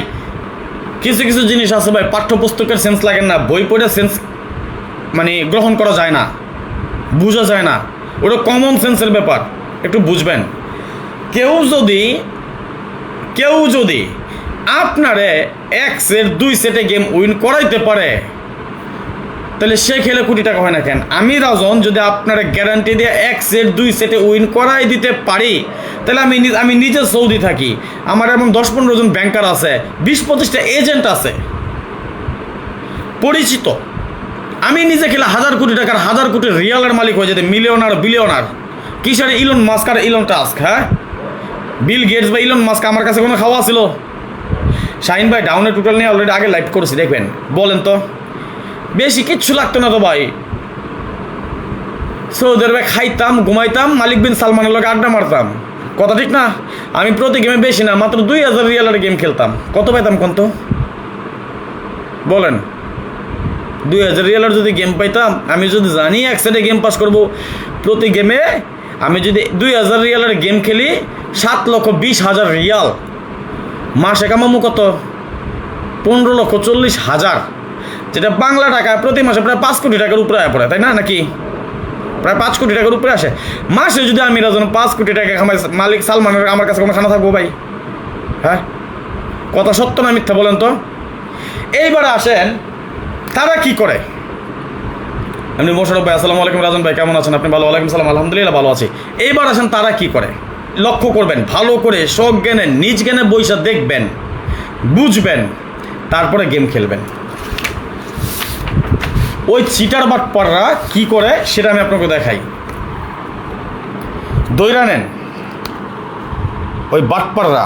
কিছু কিছু জিনিস আছে ভাই পাঠ্যপুস্তকের সেন্স লাগে না, বই পড়ে সেন্স মানে গ্রহণ করা যায় না, বোঝা যায় না, ওটা কমন সেন্সের ব্যাপার, একটু বুঝবেন। কেউ যদি আপনারে 1 সেট 2 সেটে গেম উইন করাইতে পারে, তাহলে সে খেলে কোটি টাকা হয় না কেন? আমি রাজন যদি আপনারা গ্যারান্টি দিয়ে 1 সেট 2 সেটে উইন করাই দিতে পারি, তাহলে আমি নিজে সৌদি থাকি, আমার এমন 10-15 জন ব্যাংকার আছে, 20-25টা এজেন্ট আছে পরিচিত, আমি নিজে খেলে 1000 কোটি টাকার 1000 কোটি রিয়ালের মালিক হয়ে যেতে, মিলিয়নার বিলিয়নার। কিসের ইলন মাস্ক আর ইলন টাস্ক? হ্যাঁ, বিল গেটস বা ইলন মাস্ক আমার কাছে কোনো খাওয়া ছিল? শাহিন ভাই ডাউনের টোটাল নিয়ে অলরেডি আগে লাইভ করেছি, দেখবেন। বলেন তো, বেশি কিচ্ছু লাগতো না তো ভাই, সৌদি আরবে খাইতাম, ঘুমাইতাম, মালিক বিন সালমানের লোক আড্ডা মারতাম, কথা ঠিক না? আমি প্রতি গেমে বেশি না মাত্র 2000 রিয়ালের গেম খেলতাম, কত পাইতাম কোন তো? বলেন, 2000 রিয়ালের যদি গেম পাইতাম, আমি যদি জানি 1 সেটে গেম পাস করবো, প্রতি গেমে আমি যদি 2000 রিয়ালের গেম খেলি, 7,20,000 রিয়াল, মাসে কামামু কত? 15,40,000, যেটা বাংলা টাকায় প্রতি মাসে প্রায় 5 কোটি টাকার উপরে পড়ে, তাই না? নাকি প্রায় 5 কোটি টাকার উপরে আসে মাসে। যদি আমি রাজন 5 কোটি টাকা কামাই, মালিক সালমানের আমার কাছে কোনো খানা থাকবো ভাই? হ্যাঁ, কথা সত্য না মিথ্যা বলেন তো? এইবার আসেন তারা কি করে। আপনি মোশারফ ভাই আসসালামু আলাইকুম, রাজন ভাই কেমন আছেন? আপনি ভালো? ওয়ালাইকুম সালাম, আলহামদুলিল্লাহ ভালো আছি। এইবার আসেন তারা কি করে, লক্ষ্য করবেন ভালো করে, শখ জ্ঞানে নিজ জ্ঞানে বইসা দেখবেন, বুঝবেন, তারপরে গেম খেলবেন। ওই চিটার বাটপাররা কি করে সেটা আমি আপনাকে দেখাই। দইরা নেন ওই বাটপাররা,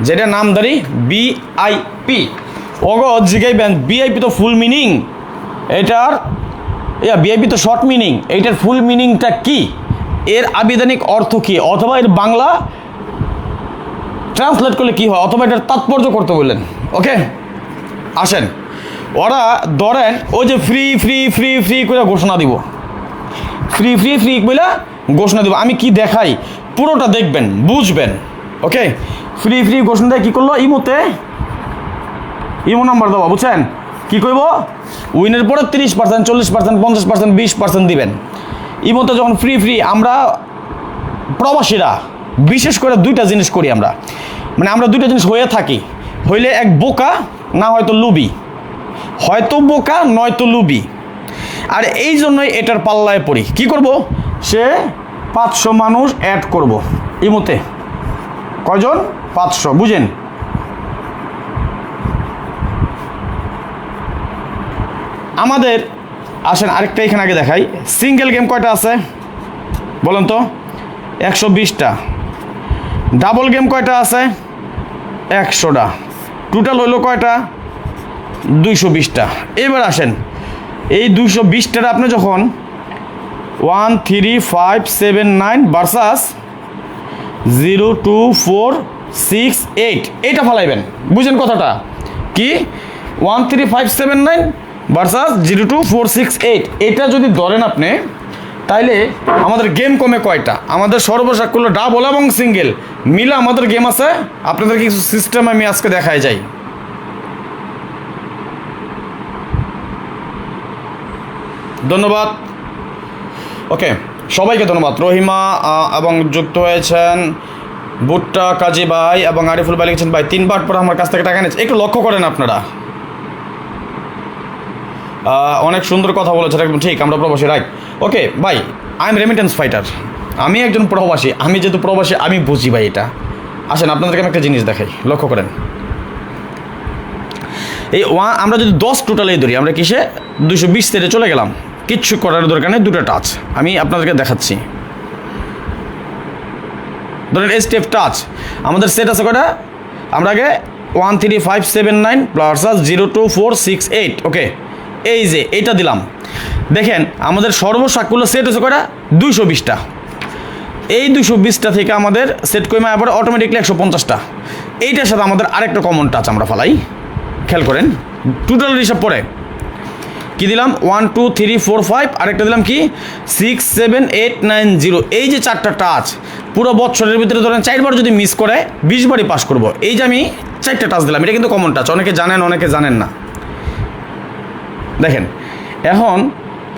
যেটা নামদারি VIP, ওগ জিগাইবেন VIP তো ফুল মিনিং এটার, VIP তো শর্ট মিনিং, এইটার ফুল মিনিংটা কি, এর আবিধানিক অর্থ কি, অথবা এর বাংলা ট্রান্সলেট করলে কি হয়, অথবা এটার তাৎপর্য করতে বললেন। ওকে আসেন, ওরা ধরেন ওই যে ফ্রি ফ্রি ফ্রি ফ্রি করে ঘোষণা দিব, ফ্রি ফ্রি ফ্রি বলে ঘোষণা দিব। আমি কি দেখাই পুরোটা দেখবেন, বুঝবেন। ওকে, ফ্রি ফ্রি ঘোষণা দেয় কী করলো, ইমো নাম্বার দেওয়া, বুঝছেন? কী করব, উইনের পরে 30%, 40%, 50%, 20% দিবেন। ইমোতে যখন ফ্রি ফ্রি, আমরা প্রবাসীরা বিশেষ করে 2টা জিনিস করি আমরা, মানে আমরা 2টা জিনিস হয়ে থাকি। হইলে এক বোকা না হয়তো লুবি, হয়তো বোকা নয়তো লুবি। আর এই জন্যই এটার পাল্লায় পড়ি। কি করব, সে 500 মানুষ অ্যাড করব ইমোতে। কয়জন? 500, বুঝেন? আমাদের আসেন আরেকটা এখানে আগে দেখাই। সিঙ্গেল গেম কয়টা আছে বলেন তো? 120টা। ডাবল গেম কয়টা আছে? 100টা। টোটাল হইলো কয়টা? 220টা। এবার আসেন এই 220টার আপনি যখন 1 3 5 7 9 ভার্সাস 0 2 4 6 8 এইটা ফালাইবেন। বুঝেন কথাটা কি? 1 3 5 7 9 ভার্সাস 0 2 4 6 8 এটা যদি ধরেন আপনি, তাইলে আমাদের গেম কমে কয়টা? আমাদের সর্বসাকুল্য ডাবল এবং সিঙ্গেল মিলে আমাদের গেম আছে। আপনাদের কিছু সিস্টেম আমি আজকে দেখাই যাই। ধন্যবাদ। ওকে, সবাইকে ধন্যবাদ। রহিমা এবং যুক্ত হয়েছেন, ভুট্টা কাজী ভাই এবং আরিফুল ভাই লিখেছেন ভাই 3 বার পর আমার কাছ থেকে টাকা নিয়েছে। একটু লক্ষ্য করেন আপনারা, অনেক সুন্দর কথা বলেছেন, একদম ঠিক, আমরা প্রবাসী, রাইট। ওকে ভাই, আই এম রেমিটেন্স ফাইটার, আমি একজন প্রবাসী। আমি যেহেতু প্রবাসী আমি বুঝি ভাই এটা। আসেন আপনাদেরকে আমি একটা জিনিস দেখাই, লক্ষ্য করেন। এই আমরা যদি 10 টোটালেই ধরি, আমরা কিসে 220 সেটে চলে গেলাম, কিচ্ছু করার দরকার নেই, 2টা টাচ আমি আপনাদেরকে দেখাচ্ছি। ধরেন স্টেপ টাচ আমাদের সেট আছে কয়টা? আমরা আগে 1 3 5 7 9 ভার্সাস 0 2 4 6 8। ওকে, এই যে এইটা দিলাম, দেখেন আমাদের সর্বসাকুল্য সেট হচ্ছে কয়টা? 220টা। এই 220টা থেকে আমাদের সেট কমে আবার অটোমেটিকলি 150টা। এইটার সাথে আমাদের আরেকটা কমন টাচ আমরা ফালাই, খেয়াল করেন। টোটাল হিসাব পরে কি দিলাম? 1 2 3 4 5, আরেকটা দিলাম কি 6 7 8 9 0। এই যে 4টা টাচ পুরো বছরের ভিতরে ধরেন 4 বার যদি মিস করে 20 বারই পাস করব। এই যে আমি 4টা টাচ দিলাম, এটা কিন্তু কমন টাচ। অনেকে জানেন, অনেকে জানেন না। দেখেন এখন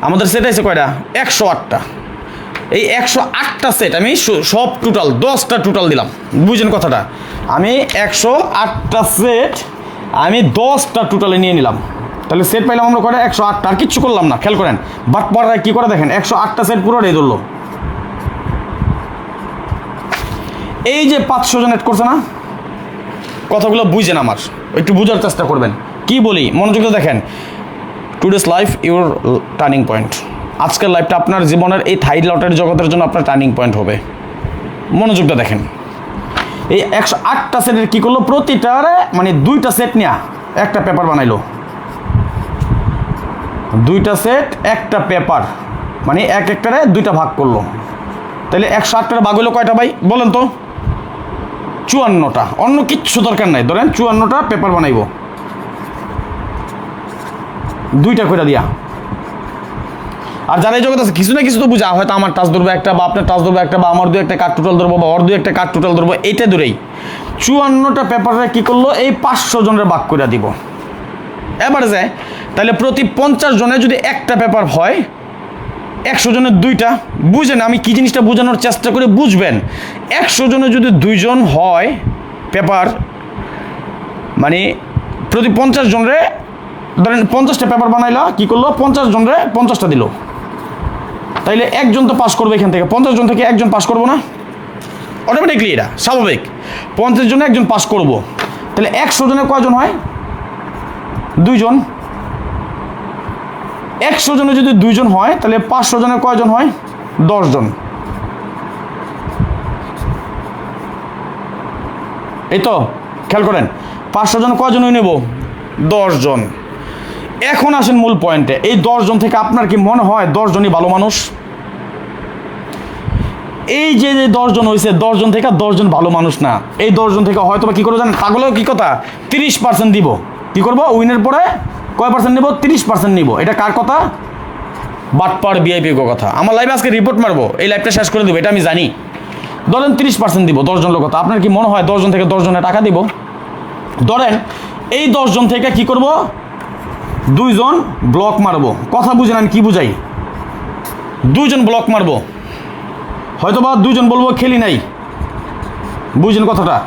আমাদের সেট আছে কয়টা? 108টা। এই 108টা সেট আমি সব টোটাল 10টা টোটাল দিলাম। বুঝেন কথাটা? আমি 108টা সেট আমি 10টা টোটালে নিয়ে নিলাম। তাহলে সেট পাইলাম আমরা কয়টা? 108টা। আর কিচ্ছু করলাম না, খেয়াল করেন। বাট পরে কী করে দেখেন, 108টা সেট পুরোটাই ধরলো। এই যে 500 জন এড করছে না, কথাগুলো বুঝেন, আমার একটু বোঝার চেষ্টা করবেন। কি বলি মনোযোগ দিয়ে দেখেন। Today's life your turning point. আজকের লাইফটা আপনার জীবনের এই থাই লটারি জগতের জন্য আপনার টার্নিং পয়েন্ট হবে। মনোযোগটা দেখেন। এই 108টা সেটের কী করলো? প্রতিটারে মানে 2টা সেট নিয়ে একটা পেপার বানাইলো। 2টা সেট একটা পেপার, মানে একটারে 2টা ভাগ করলো। তাহলে 108টার ভাগ হলো কয়টা ভাই বলেন তো? 54টা। অন্য কিচ্ছু দরকার নাই, ধরেন 54টা পেপার বানাইব 2টা করে দিয়া। আর যারা এই জগৎ আছে কিছু না কিছু তো বুঝা, হয়তো আমার টাচ ধরবো একটা, বা আপনার টাচ ধরবো একটা, বা আমার 2-1টা কার্ড টোটাল ধরবো, বা ওর 2-1টা কার্ড টোটাল ধরবো। এইটা ধরেই 54টা পেপারে কী করলো? এই 500 জনের ভাগ করে দিব। এবার যায় তাহলে প্রতি 50 জনে যদি একটা পেপার হয়, 100 জনের 2টা। বুঝেন আমি কি জিনিসটা বোঝানোর চেষ্টা করে বুঝবেন। 100 জনে যদি 2 জন হয় পেপার, মানে প্রতি 50 জনরে ধরেন 50টা পেপার বানাইলো, কী করলো? 50 জনরে 50টা দিল। তাইলে একজন তো পাস করবে এখান থেকে, 50 জন থেকে একজন পাস করবো না? অটোমেটিকলি এটা স্বাভাবিক। 50 জনে একজন পাস করব। তাহলে 100 জনে কয়জন হয়? 2 জন। 100 জনে যদি 2 জন হয় তাহলে 500 জনের কয়জন হয়? 10 জন। এই তো খেয়াল করেন, 500 জন কয়জন নেব? 10 জন। এখন আসেন মূল পয়েন্টে। এই 10 জন থেকে আপনার কি মনে হয় 10 জনই ভালো মানুষ? এই যে 10 জন হয়েছে, 10 জন থেকে 10 জন ভালো মানুষ না। এই 10 জন থেকে হয়তো বা কী করে জানেন? পাগলেও কি কথা, 30% দিব। কি করবো? উইনের পরে কয় পার্সেন্ট নেব? 30% নিব। এটা কার কথা? বাটপার ভিআইপি কথা। আমার লাইভে আজকে রিপোর্ট মারবো, এই লাইভটা শেষ করে দেবো, এটা আমি জানি। ধরেন 30% দিব 10 জন লোক কথা। আপনার কি মনে হয় 10 জন থেকে 10 জনের টাকা দিব? ধরেন এই 10 জন থেকে কি করব? 2 জন ব্লক মারবো। কথা বুঝেন আমি কি বুঝাই? 2 জন ব্লক মারবো, হয়তো বা 2 জন বলবো খেলি নাই। বুঝেন কথাটা?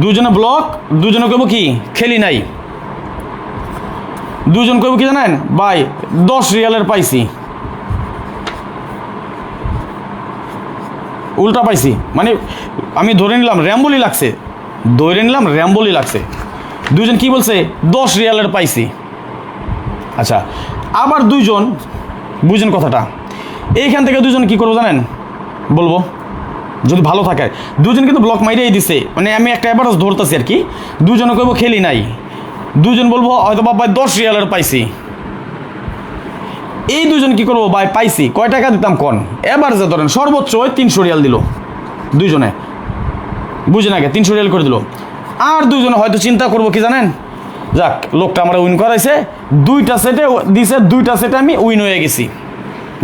দুজনে ব্লক, দুজনে কইব কি খেলি নাই। দুজন কইব কি জানেন ভাই 10 রিয়ালের পাইছি, উল্টা পাইছি, মানে আমি ধরে নিলাম র্যাম্বলি লাগছে, দুজন কি বলছে 10 রিয়ালের পাইছি। আচ্ছা, আবার দুইজন বুঝেন কথাটা, এইখান থেকে দুজন কি করবো জানেন, বলবো যদি ভালো থাকে, দুজন কিন্তু ব্লক মাইরেই দিছে, মানে আমি একটা অ্যাভারেজ ধরতেছি আর কি। দুজনে কইব খেলি নাই, দুজন বলবো হয়তো ভাই 10 রিয়ালের পাইছি। এই দুজন কি করবো ভাই পাইছি, কয় টাকা দিতাম কন, এভারেজে ধরেন সর্বোচ্চ 300 রিয়াল দিল দুইজনে, বুঝেন আগে 300 রিয়াল করে দিল। আর দুজনে হয়তো চিন্তা করবো কি জানেন, যাক লোকটা আমরা উইন করাইছে, 2টা সেটে দিছে, 2টা সেটে আমি উইন হয়ে গেছি।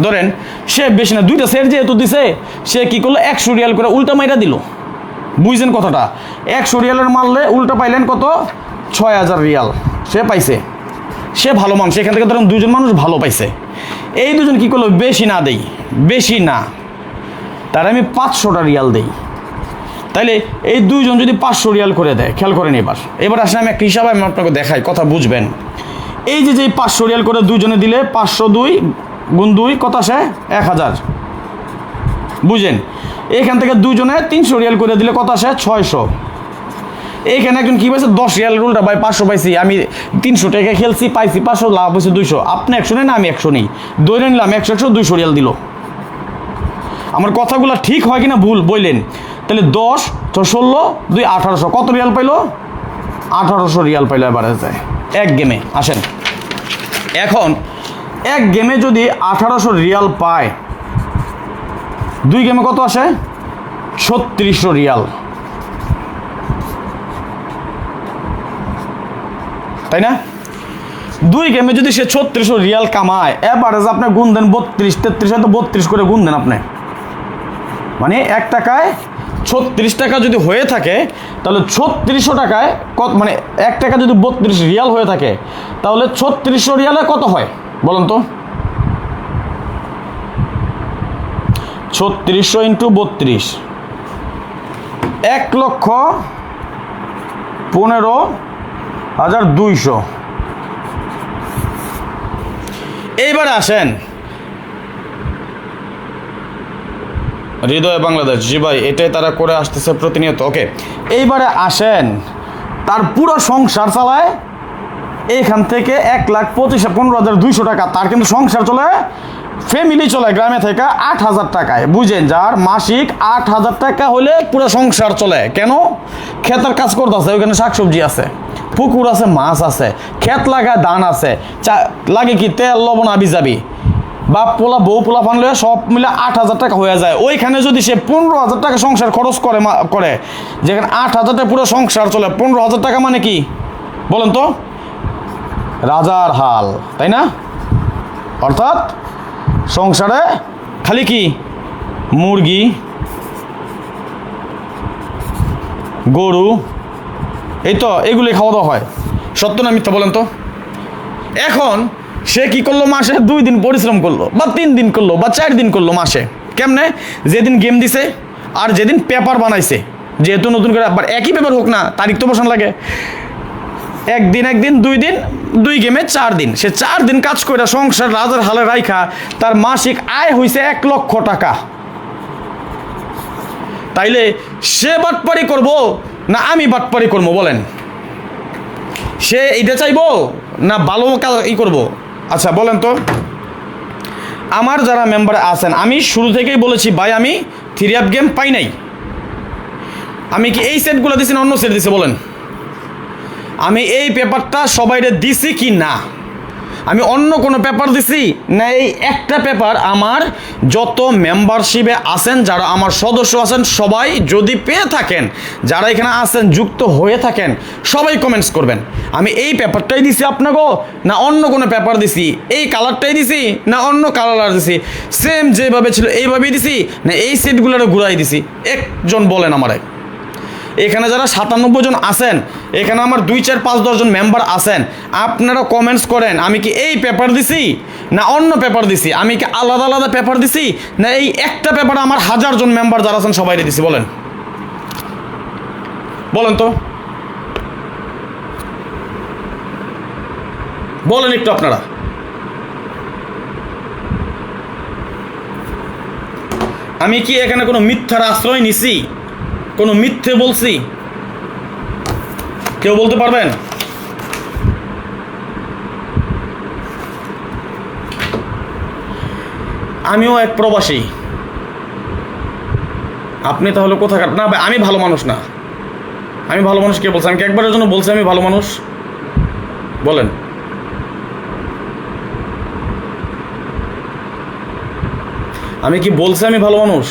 ধরেন সে বেশি না, 2টা সেট যেহেতু দিছে, সে কি করলো 100 রিয়াল করে উল্টা মাইরা দিল। বুঝছেন কথাটা, 100 রিয়ালের মারলে উল্টা পাইলেন কত, 6000 রিয়াল সে পাইছে। সে ভালো মানুষ, এখান থেকে ধরেন দুজন মানুষ ভালো পাইছে। এই দুজন কি করলো, বেশি না দেই, বেশি না, তার আমি 500টা রিয়াল দেই। তাইলে এই দুইজন যদি 500 রিয়াল করে দেয়, খেয়াল করেন এবার আসলে আমি একটা হিসাব আমি আপনাকে দেখাই, কথা বুঝবেন। এই যে 500 রিয়াল করে দুজনে দিলে 502 গুণ 2 কত আসে 1000, বুঝেন। এখান থেকে দুজনে 300 রিয়াল করে দিলে কত আসে 600। এইখানে একজন কি পাইছে 10 রিয়ালের উল্টা ভাই 500 পাইছি, আমি 300 টাকা খেলছি পাইছি 500, লাভ হয়েছে 200। আপনি 100 নেন, আমি 100 নেই, ধরে নিলাম 100 200 রিয়াল দিল। আমার কথাগুলো ঠিক হয় কিনা ভুল বললেন। তাহলে 10 × 16 2 1800, কত রিয়াল পাইলো, 1800 রিয়াল পাইলো এবারে যায় এক গেমে। আসেন এখন এক গেমে যদি 1800 রিয়াল পায়, 2 গেমে কত আসে 3600 রিয়াল, তাই না? 2 গেমে যদি সে 3600 রিয়াল কামায়, এভারেজ আপনি গুণ দেন 32 33, হয়তো 32 করে গুণ দেন আপনি, মানে 1 টাকায় 36 টাকা যদি হয়ে থাকে, তাহলে 3600 টাকায় কত, মানে 1 টাকা যদি 32 রিয়াল হয়ে থাকে, তাহলে 3600 রিয়ালে কত হয় বলেন তো? 3600 × 32, 1,15,200। এইবারে আসেন হৃদয় বাংলাদেশ, জি ভাই এটাই তারা করে আসতেছে প্রতিনিয়ত। ওকে, এইবারে আসেন তার পুরো সংসার চালায় এইখান থেকে 1,15,200 টাকা, তার কিন্তু সংসার চলে, ফ্যামিলি চলে গ্রামে থেকে 8000 টাকায়। বুঝেন, যার মাসিক 8000 টাকা হলে পুরো সংসার চলে। কেন? ক্ষেতের কাজ করতেছে, ওইখানে শাকসবজি আছে, পুকুর আছে, মাছ আছে, ক্ষেত লাগায়, ধান আছে, লাগে কি তেল লবণ আবি যাবি, বাপ পোলা বউ পোলা ফানলে সব মিলে 8000 টাকা হয়ে যায়। ওইখানে যদি সে 15,000 টাকা সংসার খরচ করে যেখানে 8000 টাকা পুরো সংসার চলে, 15,000 টাকা মানে কি বলেন তো, রাজার হাল, তাই না? অর্থাৎ সংসারে খালি কি মুরগি, গরু, এই তো এগুলি খাওয়া দাওয়া হয়। সত্য না মিথ্যা বলেন তো? এখন সে কি করলো, মাসে 2 দিন পরিশ্রম করলো, বা 3 দিন করলো, বা 4 দিন করলো মাসে। কেমনে? যেদিন গেম দিছে আর যেদিন পেপার বানাইছে, যেহেতু নতুন করে আবার একই পেপার হোক না, তারিখ তো বসান লাগে। একদিন 2 দিন, 2 গেমে 4 দিন, সে 4 দিন কাজ করে সংসার রাজার হালে রাইখা তার মাসিক আয় হয়েছে 1 লক্ষ টাকা। তাইলে সে বাটপারি করবো না আমি বাটপারি করবো বলেন? সে এইটা চাইবো না ভালো কাজ করবো? আচ্ছা বলেন তো, আমার যারা মেম্বার আছেন, আমি শুরু থেকেই বলেছি ভাই আমি 3 গেম পাই নাই। আমি কি এই সেটগুলো দিছি না অন্য সেট দিছি বলেন? আমি এই পেপারটা সবাইরে দিছি কি না? আমি অন্য কোনো পেপার দিছি না? এই একটা পেপার আমার যত মেম্বারশিপে আছেন, যারা আমার সদস্য আছেন, সবাই যদি পেয়ে থাকেন, যারা এখানে আছেন যুক্ত হয়ে থাকেন, সবাই কমেন্টস করবেন আমি এই পেপারটাই দিছি আপনাকে, না অন্য কোনো পেপার দিছি, এই কালারটাই দিছি না অন্য কালার দিছি, সেম যেভাবে ছিল এইভাবেই দিছি না এই সেটগুলোরে ঘুরাই দিছি। একজন বলেন আমারে। এখানে যারা 97 জন আছেন, এখানে আমার 2 4 5 10 জন মেম্বার আছেন, আপনারা কমেন্টস করেন আমি কি এই পেপার দিছি না অন্য পেপার দিছি, আমি কি আলাদা আলাদা পেপার দিছি না এই একটা পেপার আমার 1000 জন মেম্বার যারা আছেন সবাইরে দিছি বলেন? বলেন তো, বলেন একটু আপনারা। আমি কি এখানে কোনো মিথ্যার আশ্রয় নিছি, কোনো মিথ্যে বলছি? কেউ বলতে পারবেন? আমিও এক প্রবাসী। আপনি তাহলে কোথাকার? না ভাই, আমি ভালো মানুষ না। আমি ভালো মানুষ কে বলছি? আমি কি একবারের জন্য বলছি আমি ভালো মানুষ? বলেন। আমি কি বলছি আমি ভালো মানুষ?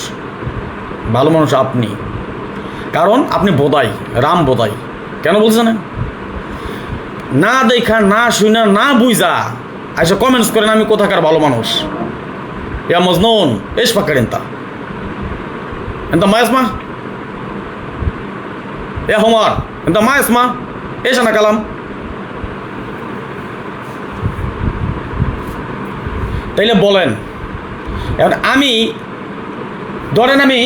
ভালো মানুষ আপনি, কারণ আপনি বোধাই, রাম বোধাই। কেন বলছেন? না দেখা, না শুনা, না বুঝা আইসা কমেন্টস করেন আমি কোথাকার ভালো মানুষ। ইয়া মজনুন এস পাকার এন্তা এন্তা মায়াসমা, এ হোমার এন্তা মায়াসমা এসা না কালাম। তাইলে বলেন, এখন আমি ধরেন আমি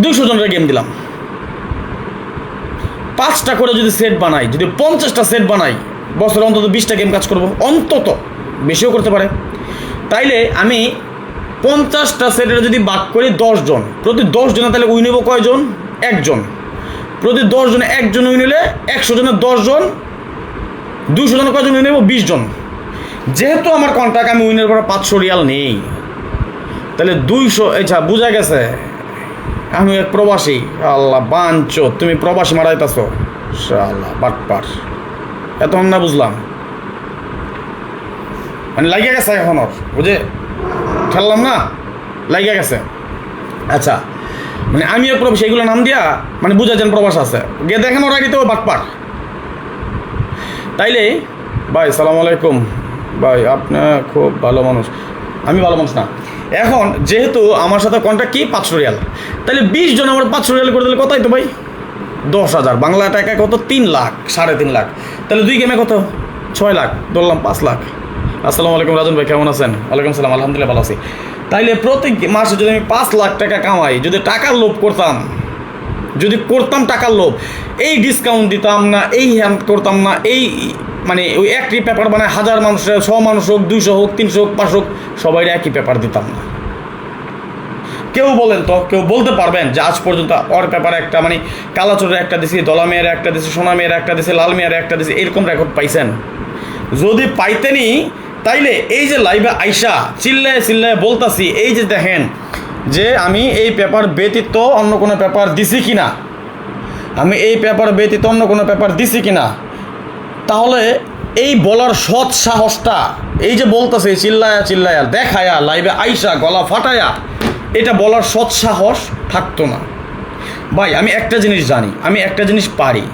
200 জনের গেম দিলাম, 5টা করে যদি সেট বানাই, যদি 50টা সেট বানাই, বছরে অন্তত 20টা গেম কাজ করবো, অন্তত বেশিও করতে পারে। তাইলে আমি 50টা সেটের যদি ভাগ করি 10 জন, প্রতি 10 জনে তাহলে উইন নেব কয়জন? 1 জন। প্রতি 10 জনে 1 জন উইন নিলে 100 জনের 10 জন, 200 জনের কয়জন উইন নেব? 20 জন। যেহেতু আমার কন্ট্রাক্ট আমি উইনের পরে 500 রিয়াল নেই, তাহলে 200, আচ্ছা বুঝা গেছে আমি এক প্রবাসী। আল্লাহ বাঞ্চো, তুমি প্রবাসী মারাইতেছ আল্লাহ বাটপার। এত না বুঝলাম, মানে লাগিয়ে গেছে এখন ওর, বুঝে ঠেললাম না, লাগিয়ে গেছে। আচ্ছা, মানে আমি এক প্রবাসী, এগুলো নাম দিয়া মানে বুঝা যান প্রবাস আছে, গিয়ে দেখেন ওরা দিতে বাটপার। তাইলে ভাই সালাম আলাইকুম ভাই, আপনার খুব ভালো মানুষ। আমি ভালো মানুষ না। এখন যেহেতু আমার সাথে কন্ট্রাক্ট কি 500 রিয়াল, তাহলে 20 জন আমার 500 রিয়াল করে দিলে কত হইতো ভাই? 10,000 বাংলা টাকা কত? 3 লাখ, 3.5 লাখ। তাহলে 2 গেমে কত? 6 লাখ, ধরলাম 5 লাখ। আসসালামু আলাইকুম রাজন ভাই, কেমন আছেন? ওয়ালাইকুম সালাম, আলহামদুলিল্লাহ ভালো আছি। তাইলে প্রতি মাসে যদি আমি 5 লাখ টাকা কামাই, যদি টাকার লোভ করতাম, যদি করতাম টাকার লোভ, এই ডিসকাউন্ট দিতাম না, এই হ্যান্ড করতাম না, এই মানে ওই একটি পেপার বানায় 1000 মানুষের, 100 মানুষ হোক, 200 হোক, 300 হোক, 500 হোক, সবাই একই পেপার দিতাম না। কেউ বলেন তো, কেউ বলতে পারবেন যে আজ পর্যন্ত ওর পেপারে একটা মানে কালাচোরের একটা দিছি, দলা মেয়ের একটা দিছি, সোনা মেয়ের একটা দিছি, লাল মেয়ের একটা দিছি, এরকম রেকর্ড পাইছেন? যদি পাইতেনি তাইলে এই যে লাইভে আইসা চিল্লায় চিল্লায় বলতাছি, এই যে দেখেন যে আমি এই পেপার ব্যতীত অন্য কোনো পেপার দিছি কিনা, আমি এই পেপার ব্যতীত অন্য কোনো পেপার দিছি কিনা, তাহলে এই বলার সৎ সাহসটা, এই যে বলতেছে চিল্লায়া চিল্লায়া দেখায়া লাইভে আইসা গলা ফাটায়া, এটা বলার সৎ সাহস থাকতো না। ভাই আমি একটা জিনিস জানি, আমি একটা জিনিস পারি,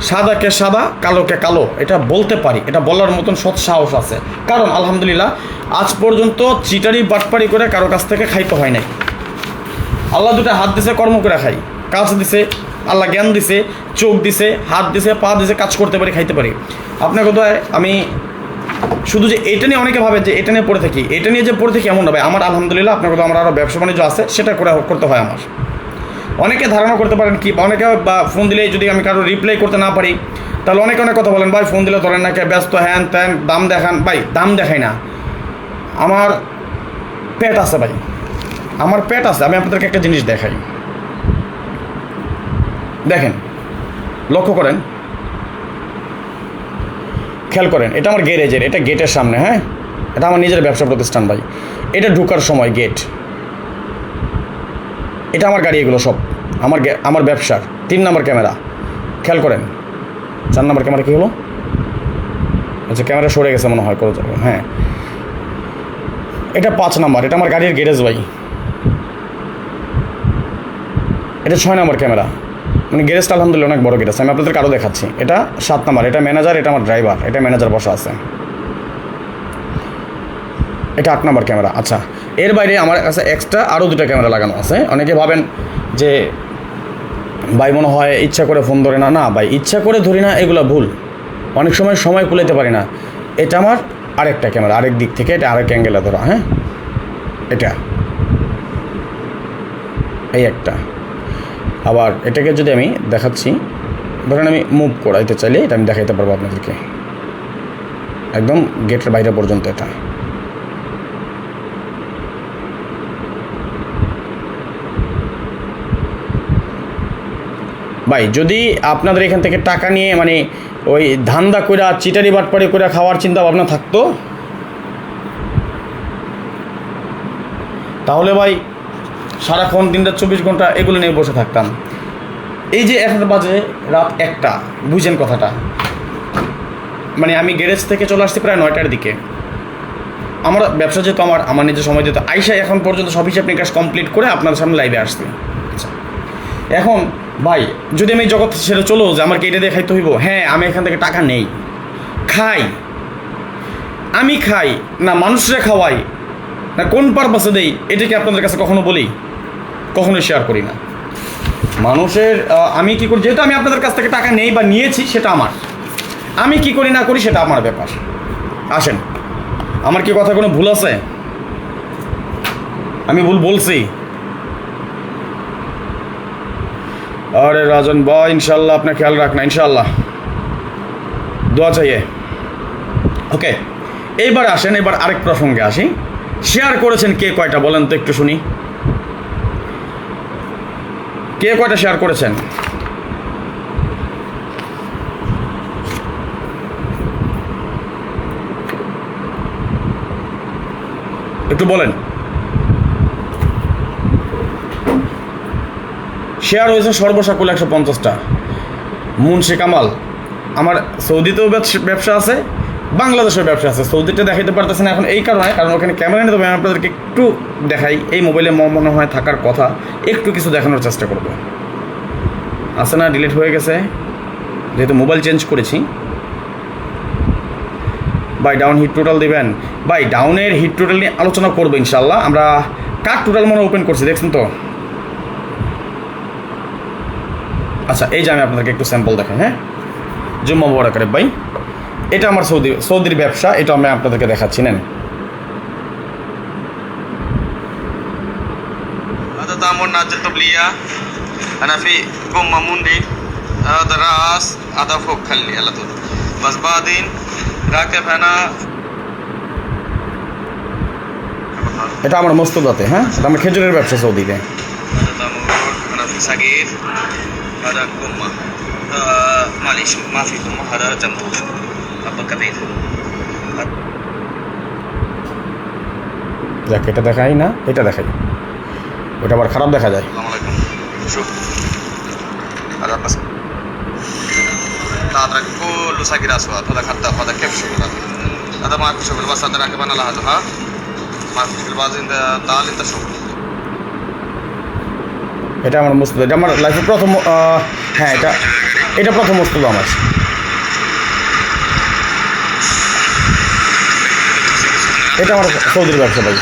সাদাকে সাদা কালোকে কালো, এটা বলতে পারি, এটা বলার মতন সৎ সাহস আছে। কারণ আলহামদুলিল্লাহ আজ পর্যন্ত চিটারি বাটপারি করে কারো কাছ থেকে খাইতে হয় নাই। আল্লাহ দুটো হাত দিছে, কর্ম করে খাই, কাজ দিছে, আল্লাহ জ্ঞান দিছে, চোখ দিছে, হাত দিছে, পা দিছে, কাজ করতে পারি, খাইতে পারি। আপনার কোথায় আমি শুধু যে এটা নিয়ে অনেকে ভাবে যে এটা নিয়ে পড়ে থাকি, এটা নিয়ে যে পড়ে থাকি এমন না ভাই। আমার আলহামদুলিল্লাহ আপনার কোথাও আমার আরও ব্যবসা বাণিজ্য আছে, সেটা করতে হয় আমার। অনেকে ধারণা করতে পারেন কি, অনেকে বা ফোন দিলে যদি আমি কারো রিপ্লাই করতে না পারি, তাহলে অনেক কথা বলেন, ভাই ফোন দিলে ধরেন নাকি ব্যস্ত, হ্যান ত্যান, দাম দেখান। ভাই দাম দেখাই না, আমার পেট আছে ভাই, আমার পেট আছে। আমি আপনাদেরকে একটা জিনিস দেখাই, দেখেন, লক্ষ্য করেন, খেয়াল করেন, এটা আমার গ্যারেজের, এটা গেটের সামনে, হ্যাঁ, এটা আমার নিজের ব্যবসা প্রতিষ্ঠান ভাই। এটা ঢোকার সময় গেট, এটা আমার গাড়ি, এগুলো সব আমার ব্যবসার। 3 নম্বর ক্যামেরা, খেয়াল করেন। 4 নম্বর ক্যামেরা কী হলো? আচ্ছা ক্যামেরা সরে গেছে মনে হয়, করে যাবে, হ্যাঁ। এটা 5 নম্বর, এটা আমার গাড়ির গ্যারেজ ভাই। এটা 6 নম্বর ক্যামেরা, মানে গ্যারেজটা আলহামদুলিল্লাহ অনেক বড় গ্যারেজ। আমি আপনাদেরকে আরও দেখাচ্ছি। এটা 7 নম্বর, এটা ম্যানেজার, এটা আমার ড্রাইভার, এটা ম্যানেজার বসা আছে। এটা 8 নম্বর ক্যামেরা। আচ্ছা, এর বাইরে আমার কাছে এক্সট্রা আরও 2টা ক্যামেরা লাগানো আছে। অনেকে ভাবেন যে ভাই মনে হয় ইচ্ছা করে ফোন ধরে না। না ভাই, ইচ্ছা করে ধরি না, এগুলো ভুল। অনেক সময় কুলাইতে পারি না। এটা আমার আরেকটা ক্যামেরা, আরেক দিক থেকে, এটা আরেক অ্যাঙ্গেলে ধরা, হ্যাঁ। এটা এই একটা, আবার এটাকে যদি আমি দেখাচ্ছি, ধরেন আমি মুভ করাইতে চাইলে এটা আমি দেখাইতে পারবো আপনাদেরকে, একদম গেটের বাইরে পর্যন্ত এটা। ভাই যদি আপনাদের এখান থেকে টাকা নিয়ে মানে ওই ধান্দা কইরা চিটারি বাটপাড়ি করে খাওয়ার চিন্তা ভাবনা থাকতো, তাহলে ভাই সারাক্ষণ দিনটা 24 ঘন্টা এগুলো নিয়ে বসে থাকতাম। এই যে এখন বাজে রাত 1টা, বুঝেন কথাটা, মানে আমি গ্যারেজ থেকে চলে আসছি প্রায় 9টার দিকে। আমার ব্যবসা যেহেতু আমার নিজের সময় দিতে আইসা এখন পর্যন্ত সব হিসাব নিকাশ কমপ্লিট করে আপনাদের সামনে লাইভে আসছি। আচ্ছা, এখন ভাই যদি আমি জগৎ ছেড়ে চলো যে আমার কি এটা দিয়ে খাইতে হইব? হ্যাঁ, আমি এখান থেকে টাকা নেই, খাই, আমি খাই না মানুষরা খাওয়াই না কোন পারপাসে দেই, এটা কি আপনাদের কাছে কখনো বলি? কখনোই শেয়ার করি না। মানুষের আমি কী করি, যেহেতু আমি আপনাদের কাছ থেকে টাকা নেই বা নিয়েছি সেটা আমার, আমি কি করি না করি সেটা আমার ব্যাপার। আসেন, আমার কি কথা কোনো ভুল আছে? আমি ভুল বলছি? আরে রাজন ভাই, ইনশাল্লাহ আপনার খেয়াল রাখ না, ইনশাল্লাহ দোয়া চাইয়ে। ওকে, এইবার আসেন, এবার আরেক প্রসঙ্গে আসি। শেয়ার করেছেন কে কয়টা বলেন তো একটু শুনি, কে কয়টা শেয়ার করেছেন? একটু বলেন। শেয়ার হয়েছে সর্বসাকুল 150টা। মুন্সি কামাল, আমার সৌদিতেও ব্যবসা আছে, বাংলাদেশের ব্যবসা আছে। সৌদিতে দেখাইতে পারতেছে না এখন এই কারণে, কারণ ওখানে ক্যামেরা নিতে হবে। আমি আপনাদেরকে একটু দেখাই, এই মোবাইলে মনে হয় থাকার কথা, একটু কিছু দেখানোর চেষ্টা করবো। আছে না, ডিলিট হয়ে গেছে যেহেতু মোবাইল চেঞ্জ করেছি। ভাই ডাউন হিট টোটাল দিবেন? ভাই ডাউনের হিট টোটাল নিয়ে আলোচনা করবো ইনশাল্লাহ। আমরা কার টোটাল মনে ওপেন করছি দেখছেন তো? আচ্ছা, এই যে আমি আপনাদেরকে একটু স্যাম্পল দেখাই। হ্যাঁ, জুম্মা মোবারক ভাই, এটা আমার সৌদির ব্যবসা, এটা আমি আপনাদেরকে দেখাচ্ছি। নেন, هذا تامر ناجل طبلية أنا في قمة موندي هذا راس هذا فوق خلي على طول بس بعدين راكب هنا এটা আমার মস্তদাতে। হ্যাঁ, এটা আমার খেজুরের ব্যবসা সৌদিতে। هذا تامر أنا في صغير هذا قمة معليش ما في قمة هذا جنبه أبا كبير যাক, এটা দেখাই না, এটা দেখাই, ওটা আবার খারাপ দেখা যায়। السلام عليكم شوف هذا بس هذا كله صغير أسود هذا خطة هذا كيف شغل هذا ما في شغل بس هذا راكب أنا لهذا ها ما في شغل بعدين دال أنت شغل এটা আমার মস্তদ, এটা আমার লাইফের প্রথম। হ্যাঁ, এটা প্রথম মস্তদ আমার। এটা আমার সৌদির ব্যবসা ভাই।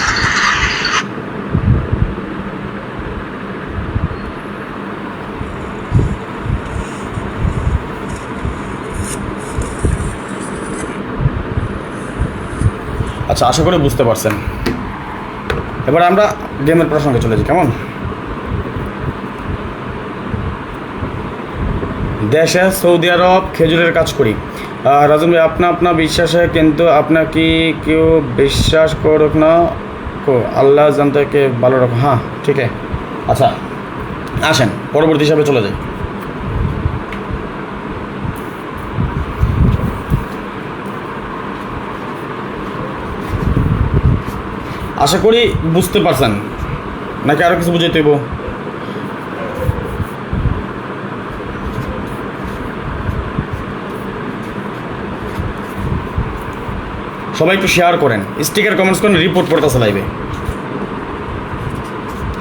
আচ্ছা, আশা করি বুঝতে পারছেন। এবার আমরা গেমের প্রসঙ্গে চলে যাই, কেমন? দেশে সৌদি আরব খেজুরের কাজ করি। রাজন ভাই, আপনার বিশ্বাসে, কিন্তু আপনার কি কেউ বিশ্বাস করুক না আল্লাহ জানতাকে ভালো রাখো। হ্যাঁ, ঠিক আছে। আচ্ছা, আসেন পরবর্তী হিসাবে চলে যাই। আশা করি বুঝতে পারছেন, নাকি আরও কিছু বুঝাইতে হইব? সবাই একটু শেয়ার করেন, স্টিকার কমেন্টস করেন, রিপোর্ট পড়তেছে লাইভে।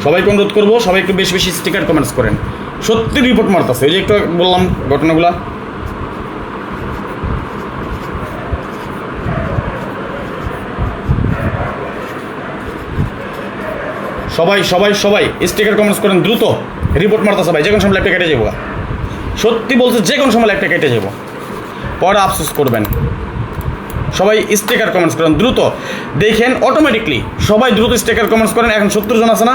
সবাইকে অনুরোধ করবো, সবাই একটু বেশি বেশি স্টিকার কমেন্টস করেন। সত্যি রিপোর্ট মারতেছে, ওই যে একটু বললাম ঘটনাগুলা। সবাই সবাই সবাই স্টিকার কমেন্টস করেন, দ্রুত রিপোর্ট মারতেছে ভাই। যে কোনো সময় লাইভটা কেটে যাবো, সত্যি বলছে, যে কোনো সময় লাইভটা কেটে যাবো, পরে আফসোস করবেন। সবাই স্টিকার কমেন্টস করেন দ্রুত, দেখেন অটোমেটিকলি সবাই দ্রুত স্টিকার কমেন্টস করেন। এখন 70 জন আছে না,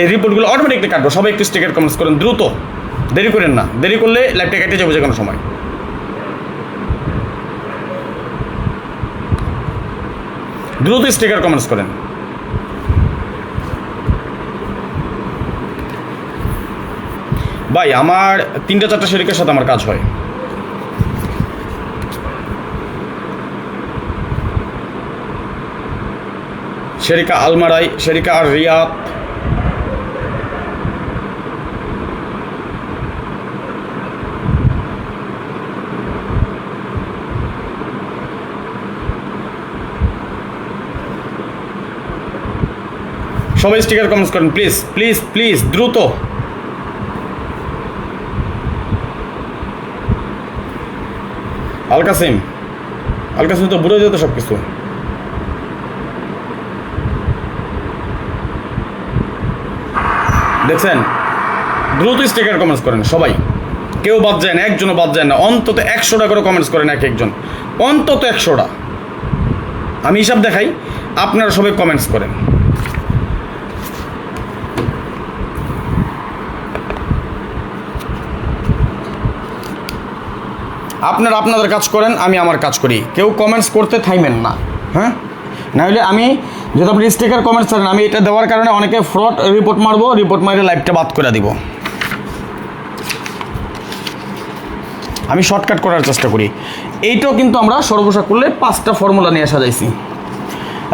এই রিপোর্টগুলো অটোমেটিকলি কাটবো, সবাই একটু স্টিকার কমেন্টস করেন দ্রুত, দেরি করেন না, দেরি করলে লাইভটা কেটে যাবো যে কোনো সময়। দ্রুত স্টিকার কমেন্টস করেন। ভাই আমার 3-4টা শরিকের সাথে আমার কাজ হয়। শেরিকা আলমারাই, শেরিকা আর রিয়াদ, সবাই স্টিকার কমেন্টস করেন প্লিজ প্লিজ প্লিজ দ্রুত। আল কাসিম তো বুড়ো যেত সব কিছু। দেখছেন, দ্রুত স্টিকার কমেন্টস করেন সবাই, কেউ বাদ যায় না, একজনও বাদ যায় না, অন্তত 100টা করে কমেন্টস করেন এক একজন, অন্তত 100টা। আমি হিসাব দেখাই, আপনারা সবাই কমেন্টস করেন। আপনারা আপনাদের কাজ করেন, আমি আমার কাজ করি, কেউ কমেন্টস করতে থাইমেন না, হ্যাঁ? নাহলে আমি যদি আপনি স্টিকার কমেন্টস করেন, আমি এটা দেওয়ার কারণে অনেকে ফ্রড রিপোর্ট মারবো, রিপোর্ট মারে লাইভটা বাদ করে দিব। আমি শর্টকাট করার চেষ্টা করি। এইটাও কিন্তু আমরা সর্বশেষ করলে 5টা ফর্মুলা নিয়ে সাজাইছি,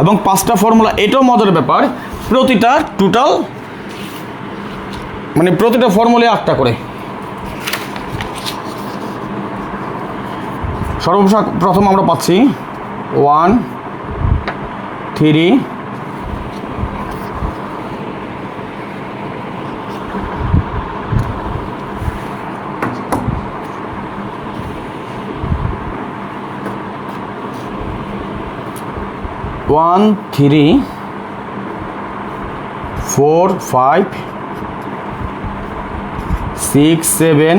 এবং 5টা ফর্মুলা, এটাও মজার ব্যাপার, প্রতিটা টোটাল মানে প্রতিটা ফর্মুলায় 8টা করে। সর্বশেষ প্রথম আমরা পাচ্ছি 1 3 1 3 4 5 6 7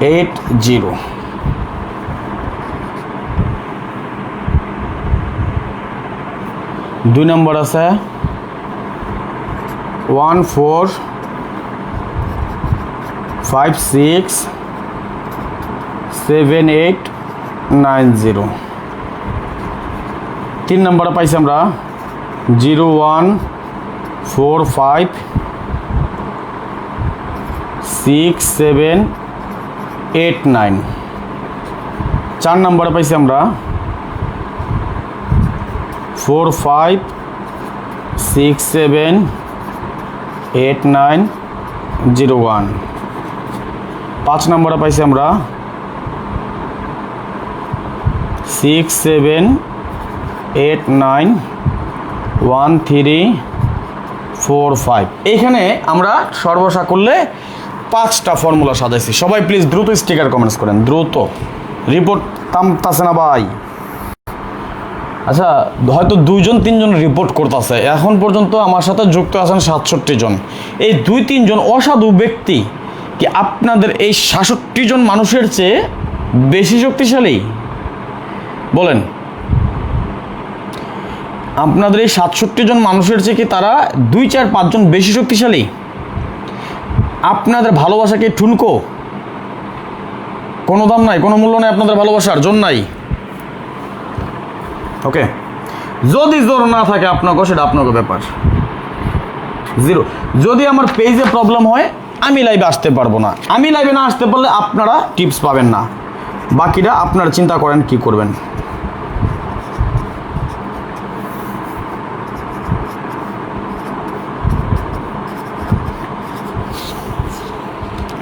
8 0। 2 নম্বর আছে 1 4 5 6 7 8 9 0। 3 নম্বরে পাইছি আমরা 0 1 4 5 6 7 8 9। 4 নম্বরে পাইছি আমরা 4 5 6 7 8 9 0 1। 5 নম্বরে পাইছি আমরা 6 7 8 9 1 3 4 5। এইখানে আমরা সর্বশেষ করলে 5টা ফর্মুলা সাজাইছি। সবাই প্লিজ দ্রুত স্টিকার কমেন্টস করেন, দ্রুত, রিপোর্ট থামতাছে না ভাই। আচ্ছা, হয়তো 2-3 জন রিপোর্ট করতেছে, এখন পর্যন্ত আমার সাথে যুক্ত আছেন 67 জন। এই 2-3 জন অসাধু ব্যক্তি কি আপনাদের এই 66 জন মানুষের চেয়ে বেশি শক্তিশালী? বলেন, আপনাদের এই 67 জন মানুষের চেয়ে কি তারা 2-4-5 জন বেশি শক্তিশালী? আপনাদের ভালোবাসাকে ঠুনকো, কোনো দাম নাই, কোনো মূল্য নেই আপনাদের ভালোবাসার, জোর নাই। ওকে, যদি জোর না থাকে আপনাকে, সেটা আপনাকে ব্যাপার, 0। যদি আমার পেজে প্রবলেম হয়, আমি লাইভে আসতে পারবো না, আমি লাইভে না আসতে পারলে আপনারা টিপস পাবেন না, বাকিটা আপনারা চিন্তা করেন কি করবেন।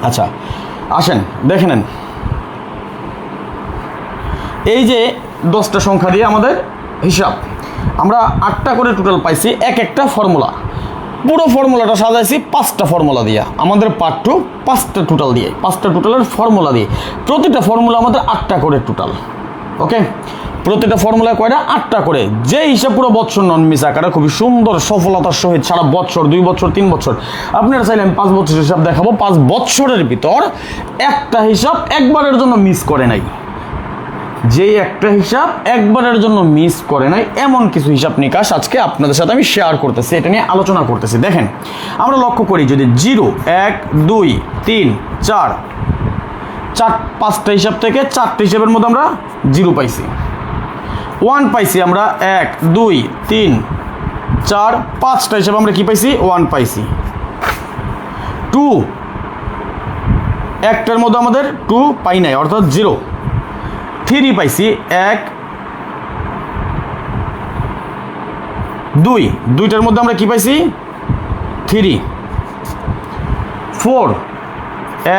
আচ্ছা আসেন দেখে নেন, এই যে 10টা সংখ্যা দিয়ে আমাদের হিসাব, আমরা 8টা করে টোটাল পাইছি, একটা ফর্মুলা, পুরো ফর্মুলাটা সাজাইছি 5টা ফর্মুলা দিয়ে, আমাদের পার্ট 2 5টা টোটাল দিয়ে, 5টা টোটালের ফর্মুলা দিয়ে, প্রতিটা ফর্মুলা আমাদের 8টা করে টোটাল। ওকে, প্রতিটা ফর্মুলা কয়টা 8টা করে, যে হিসাব পুরো বছর নন মিস আকারে খুবই সুন্দর সফলতার সহিত সারা বছর 2 বছর 3 বছর। আপনারা চাইলে আমি 5 বছর হিসাব দেখাবো, 5 বছরের ভিতর একটা হিসাব একবারের জন্য মিস করে নাই, যে একটা হিসাব একবারের জন্য মিস করে নাই এমন কিছু হিসাব নিকাশ আজকে আপনাদের সাথে আমি শেয়ার করতেছি, এটা নিয়ে আলোচনা করতেছি। দেখেন আমরা লক্ষ্য করি যদি 0 1 2 3 4 5টা হিসাব থেকে 4টা হিসাবের মধ্যে আমরা 0 পাইছি, 1 পাইছি আমরা 1 2 3 4 5টা হিসাবে আমরা কি পাইছি 1 পাইছি, 2 একটার মধ্যে আমাদের 2 পাই নাই অর্থাৎ 0, 3 পাইছি 1 2 দুইটার মধ্যে আমরা কি পাইছি 3, 4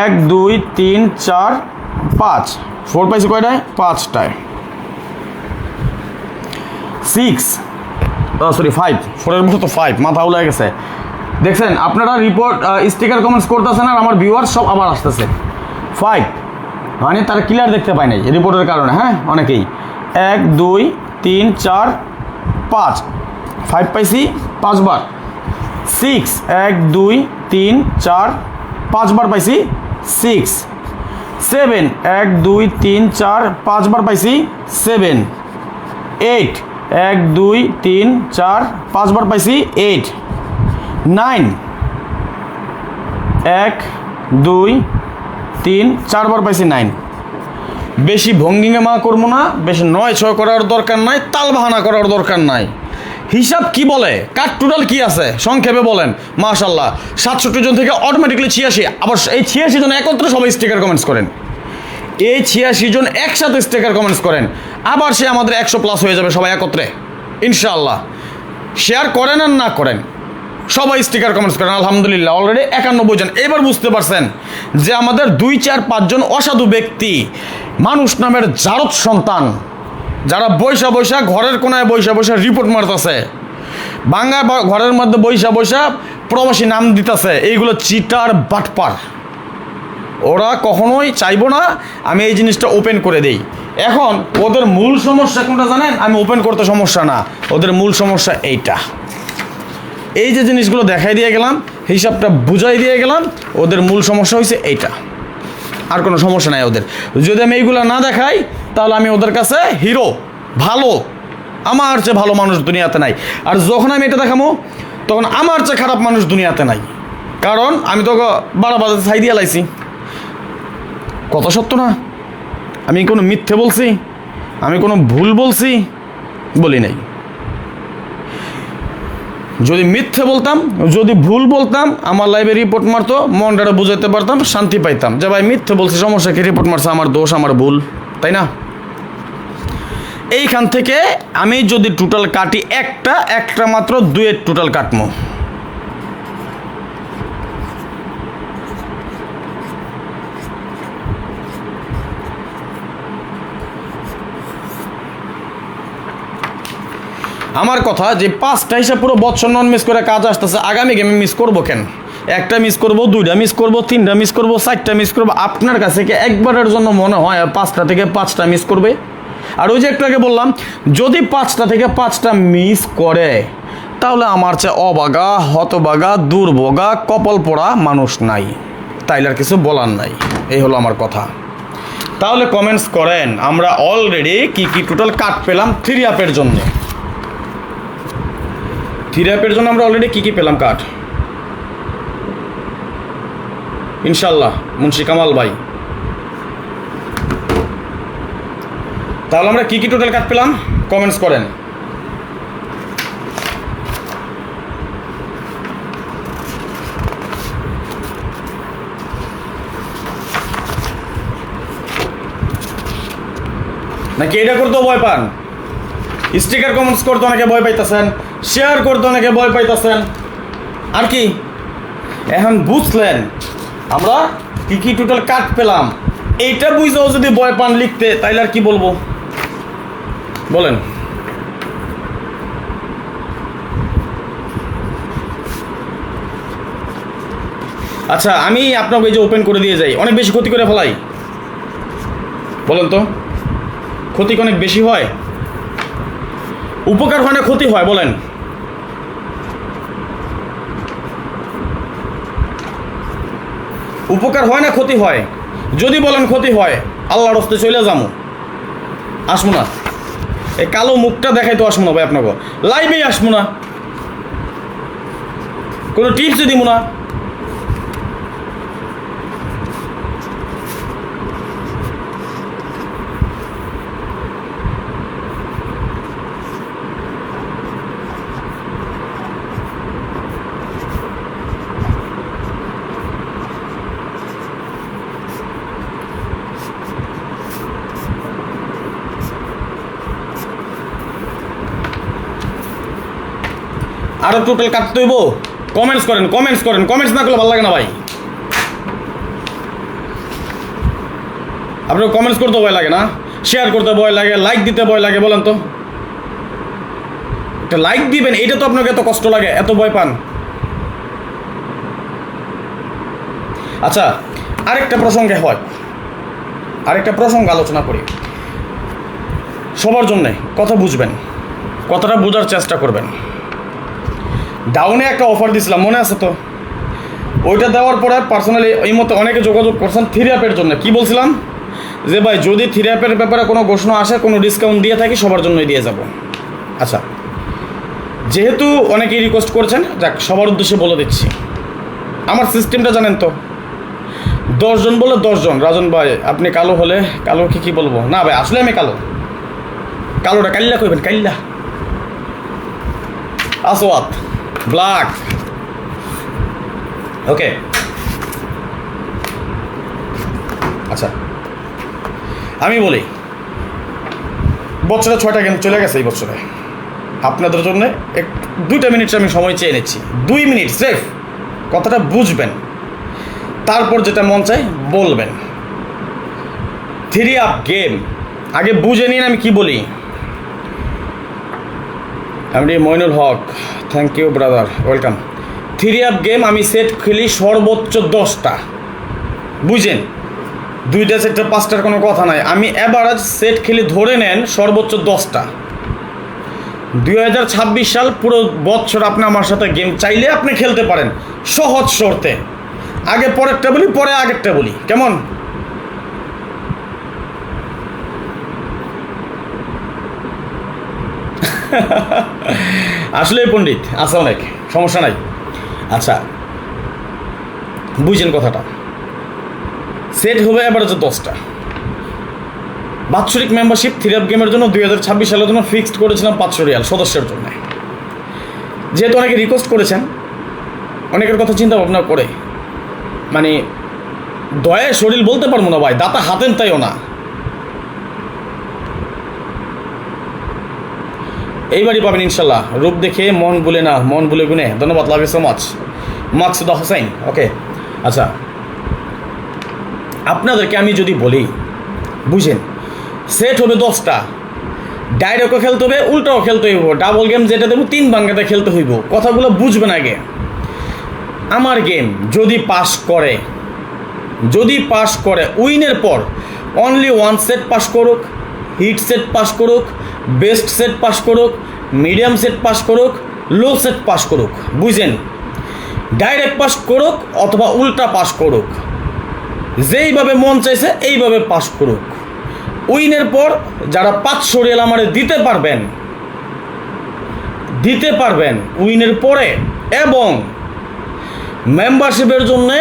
1 2 3 4 5 4 পাইছি কয়টায় 5টায়, 6 সরি 5 4-এর মধ্যে তো 5 মাথা উল্টে গেছে। দেখছেন আপনারা রিপোর্ট স্টিকার কমেন্টস করতেছেন আর আমার ভিউয়ার্স সব আবার আসতেছে 5, মানে তারা ক্লিয়ার দেখতে পায় নাই রিপোর্টের কারণে। হ্যাঁ অনেকেই 1 2 3 4 5 5 পাইছি 5 বার, 6 1 2 3 4 5 বার পাইছি 6, 7 1 2 3 4 5 বার পাইছি 7, 8 1 2 3 4 5 বার পাইছি 8, 9 1 2 3 4 বার পাইছি 9। বেশি ভঙ্গিমা করবো না, বেশি 9-6 করার দরকার নাই, তাল বাহানা করার দরকার নাই। হিসাব কি বলে, কার টোটাল কি আছে সংক্ষেপে বলেন। মাশাল্লাহ 67 জন থেকে অটোমেটিকলি 86, আবার এই 86 জন একত্রে সবাই স্টিকার কমেন্টস করেন, এই 86 জন একসাথে স্টিকার কমেন্টস করেন, আবার সে আমাদের 100+ হয়ে যাবে সবাই একত্রে ইনশাআল্লাহ। শেয়ার করেন আর না করেন সবাই স্টিকার কমেন্টস করেন। আলহামদুলিল্লাহ অলরেডি 91 জন। এবার বুঝতে পারছেন যে আমাদের 2 4 5 জন অসাধু ব্যক্তি মানুষ নামের জারদ সন্তান, যারা বৈশা ঘরের কোনায় বৈশা রিপোর্ট মারতেছে, বাংলা ঘরের মধ্যে বৈশা প্রবাসী নাম দিতেছে, এইগুলো চিটার বাটপার। ওরা কখনোই চাইবো না আমি এই জিনিসটা ওপেন করে দেই। এখন ওদের মূল সমস্যা কোনটা জানেন? আমি ওপেন করতে সমস্যা না, ওদের মূল সমস্যা এইটা। এই যে জিনিসগুলো দেখাই দিয়ে গেলাম, হিসাবটা বুঝাই দিয়ে গেলাম, ওদের মূল সমস্যা হয়েছে এইটা, আর কোনো সমস্যা নাই ওদের। যদি আমি এইগুলো না দেখাই তাহলে আমি ওদের কাছে হিরো, ভালো, আমার চেয়ে ভালো মানুষ দুনিয়াতে নাই। আর যখন আমি এটা দেখাবো তখন আমার চেয়ে খারাপ মানুষ দুনিয়াতে নাই, কারণ আমি তো বাড়াবাজাতে ছাই দিয়ে লাইছি। কত সত্য না? আমি কোনো মিথ্যে বলছি? আমি কোনো ভুল বলছি? বলি নাই। যদি মিথ্যে বলতাম, যদি ভুল বলতাম, আমার লাইভে রিপোর্ট মারতো, মনটা বুঝাইতে পারতাম, শান্তি পাইতাম যে ভাই মিথ্যে বলছি, সমস্যা কি, রিপোর্ট মারছে, আমার দোষ, আমার ভুল, তাই না? এইখান থেকে আমি যদি টোটাল কাটি একটা মাত্র 2-এর টোটাল কাটমো। আমার কথা যে 5টা হিসাব পুরো বছর নন মিস করে কাজ আসতেছে, আগামী গেমে মিস করবো কেন? একটা মিস করবো, 2টা মিস করবো, 3টা মিস করবো, 4টা মিস করবো। আপনার কাছে কি একবারের জন্য মনে হয় 5টা থেকে 5টা মিস করবে? আর ওই যে একটু আগে বললাম, যদি 5টা থেকে 5টা মিস করে তাহলে আমার চেয়ে অবাগা, হতবাগা, দুর্ভোগা, কপাল পোড়া মানুষ নাই, তাইলে আর কিছু বলার নাই। এই হলো আমার কথা। তাহলে কমেন্টস করেন আমরা অলরেডি কি টোটাল কাট পেলাম 3 অ্যাপের জন্য। 3 অ্যাপের জন্য আমরা অলরেডি কি পেলাম কাট, ইনশাল্লাহ মুন্সি কামাল ভাই। তাহলে আমরা কি টোটাল কাট পেলাম কমেন্টস করেন। নাকি এটা করতেও ভয় পান? স্টিকার কমেন্টস করতে অনেকে ভয় পাইতেছেন, শেয়ার করতে অনেকে ভয় পাইতেছেন, আর কি এখন বুঝলেন আমরা কি টোটাল কাট পেলাম। এইটা বুঝেও যদি ভয় পান লিখতে, তাইলে আর কি বলবো বলেন? আচ্ছা আমি আপনাকে এই যে ওপেন করে দিয়ে যাই, অনেক বেশি ক্ষতি করে ফেলাই, বলেন তো? ক্ষতি অনেক বেশি হয় উপকার হয় না ক্ষতি হয় বলেন? উপকার হয় না ক্ষতি হয়? যদি বলেন ক্ষতি হয়, আল্লাহর হস্তে চলে যাবো, আসবো না। এই কালো মুখটা দেখাই তো আসবো না ভাই আপনাকে, লাইভেই আসবো না, কোনো টিপসই দিব না। আরো টোটাল কাটতে হইব। কমেন্টস করেন, কমেন্টস করেন, কমেন্টস না করলে ভালো লাগে না ভাই। আপনার কমেন্টস করতে ভয় লাগে না? শেয়ার করতে ভয় লাগে, লাইক দিতে ভয় লাগে, বলেন তো? একটা লাইক দিবেন, এটা তো আপনাকে এত কষ্ট লাগে, এত ভয় পান। আচ্ছা, আরেকটা প্রসঙ্গে হয়, আরেকটা প্রসঙ্গ আলোচনা করি। সবার জন্যে কথা বুঝবেন, কথাটা বোঝার চেষ্টা করবেন। ডাউনে একটা অফার দিছিলাম, মনে আছে তো? ওইটা দেওয়ার পরে পার্সোনালি এই মতো অনেকে যোগাযোগ করছেন থ্রি অ্যাপের জন্য। কি বলছিলাম? যে ভাই যদি থ্রি অ্যাপের ব্যাপারে কোনো ঘোষণা আসে, কোনো ডিসকাউন্ট দিয়ে থাকি, সবার জন্যই দিয়ে যাব। আচ্ছা, যেহেতু অনেকেই রিকোয়েস্ট করছেন, যাক সবার উদ্দেশ্যে বলে দিচ্ছি। আমার সিস্টেমটা জানেন তো? 10 জন বলে 10 জন। রাজন ভাই আপনি কালো হলে, কালো কি বলবো না ভাই, আসলে আমি কালো। কালোটা কাল্লা কইবেন, কাল্লা। আসওয়াত, ব্ল্যাক। ওকে, আচ্ছা আমি বলি, বছরে 6টা গেম চলে গেছে এই বছরে। আপনাদের জন্য 2টা মিনিট আমি সময় চেয়ে নিচ্ছি, 2 মিনিট সেফ, কথাটা বুঝবেন, তারপর যেটা মন চায় বলবেন। থ্রি আপ গেম আগে বুঝে নিন আমি কি বলি। আমি Moinul Haque, thank you brother, welcome. Three up game আমি সেট খেলি সর্বোচ্চ 10টা, বুঝেন? 2টা সেটটা 5টার কোনো কথা নাই। আমি অ্যাভারেজ সেট খেলি, ধরে নেন সর্বোচ্চ 10টা। 2026 সাল পুরো বছর আপনি আমার সাথে গেম চাইলে আপনি খেলতে পারেন, সহজ শর্তে। আগে পরেরটা বলি, পরে আগেরটা বলি, কেমন? আসলে পণ্ডিত আছে অনেক, সমস্যা নাই। আচ্ছা বুঝছেন কথাটা? সেট হবে এবার হচ্ছে 10টা। বাৎসরিক মেম্বারশিপ থ্রি আপ গেমের জন্য 2026 সালের জন্য ফিক্সড করেছিলাম 500 রিয়াল সদস্যের জন্য। যেহেতু অনেকে রিকোয়েস্ট করেছেন, অনেকের কথা চিন্তা ভাবনা করে, মানে দয়ায় শরীর বলতে পারবো না ভাই, দাতা হাতেন তাইও না। এইবারই পাবেন ইনশাল্লাহ, রূপ দেখে মন ভুলে না, মন ভুলে গুনে। ধন্যবাদ, লাভ ইউ সো মাচ, মাকসুদা হোসেন। ওকে, আচ্ছা আপনাদেরকে আমি যদি বলি, বুঝেন, সেট হবে 10টা, ডাইরেক্টও খেলতে হবে, উল্টাও খেলতে হইব। ডাবল গেম যেটা দেবো 3 ভাঙ্গাতে খেলতে হইব। কথাগুলো বুঝবেন আগে। আমার গেম যদি পাস করে, যদি পাস করে, উইনের পর অনলি 1 সেট পাস করুক, হিট সেট পাস করুক, বেস্ট সেট পাস করুক, মিডিয়াম সেট পাস করুক, লো সেট পাস করুক, বুঝেন? ডাইরেক্ট পাস করুক অথবা উল্টা পাস করুক, যেইভাবে মন চাইছে এইভাবে পাস করুক। উইনের পর যারা 500 রিয়াল আমারে দিতে পারবেন উইনের পরে, এবং মেম্বারশিপের জন্যে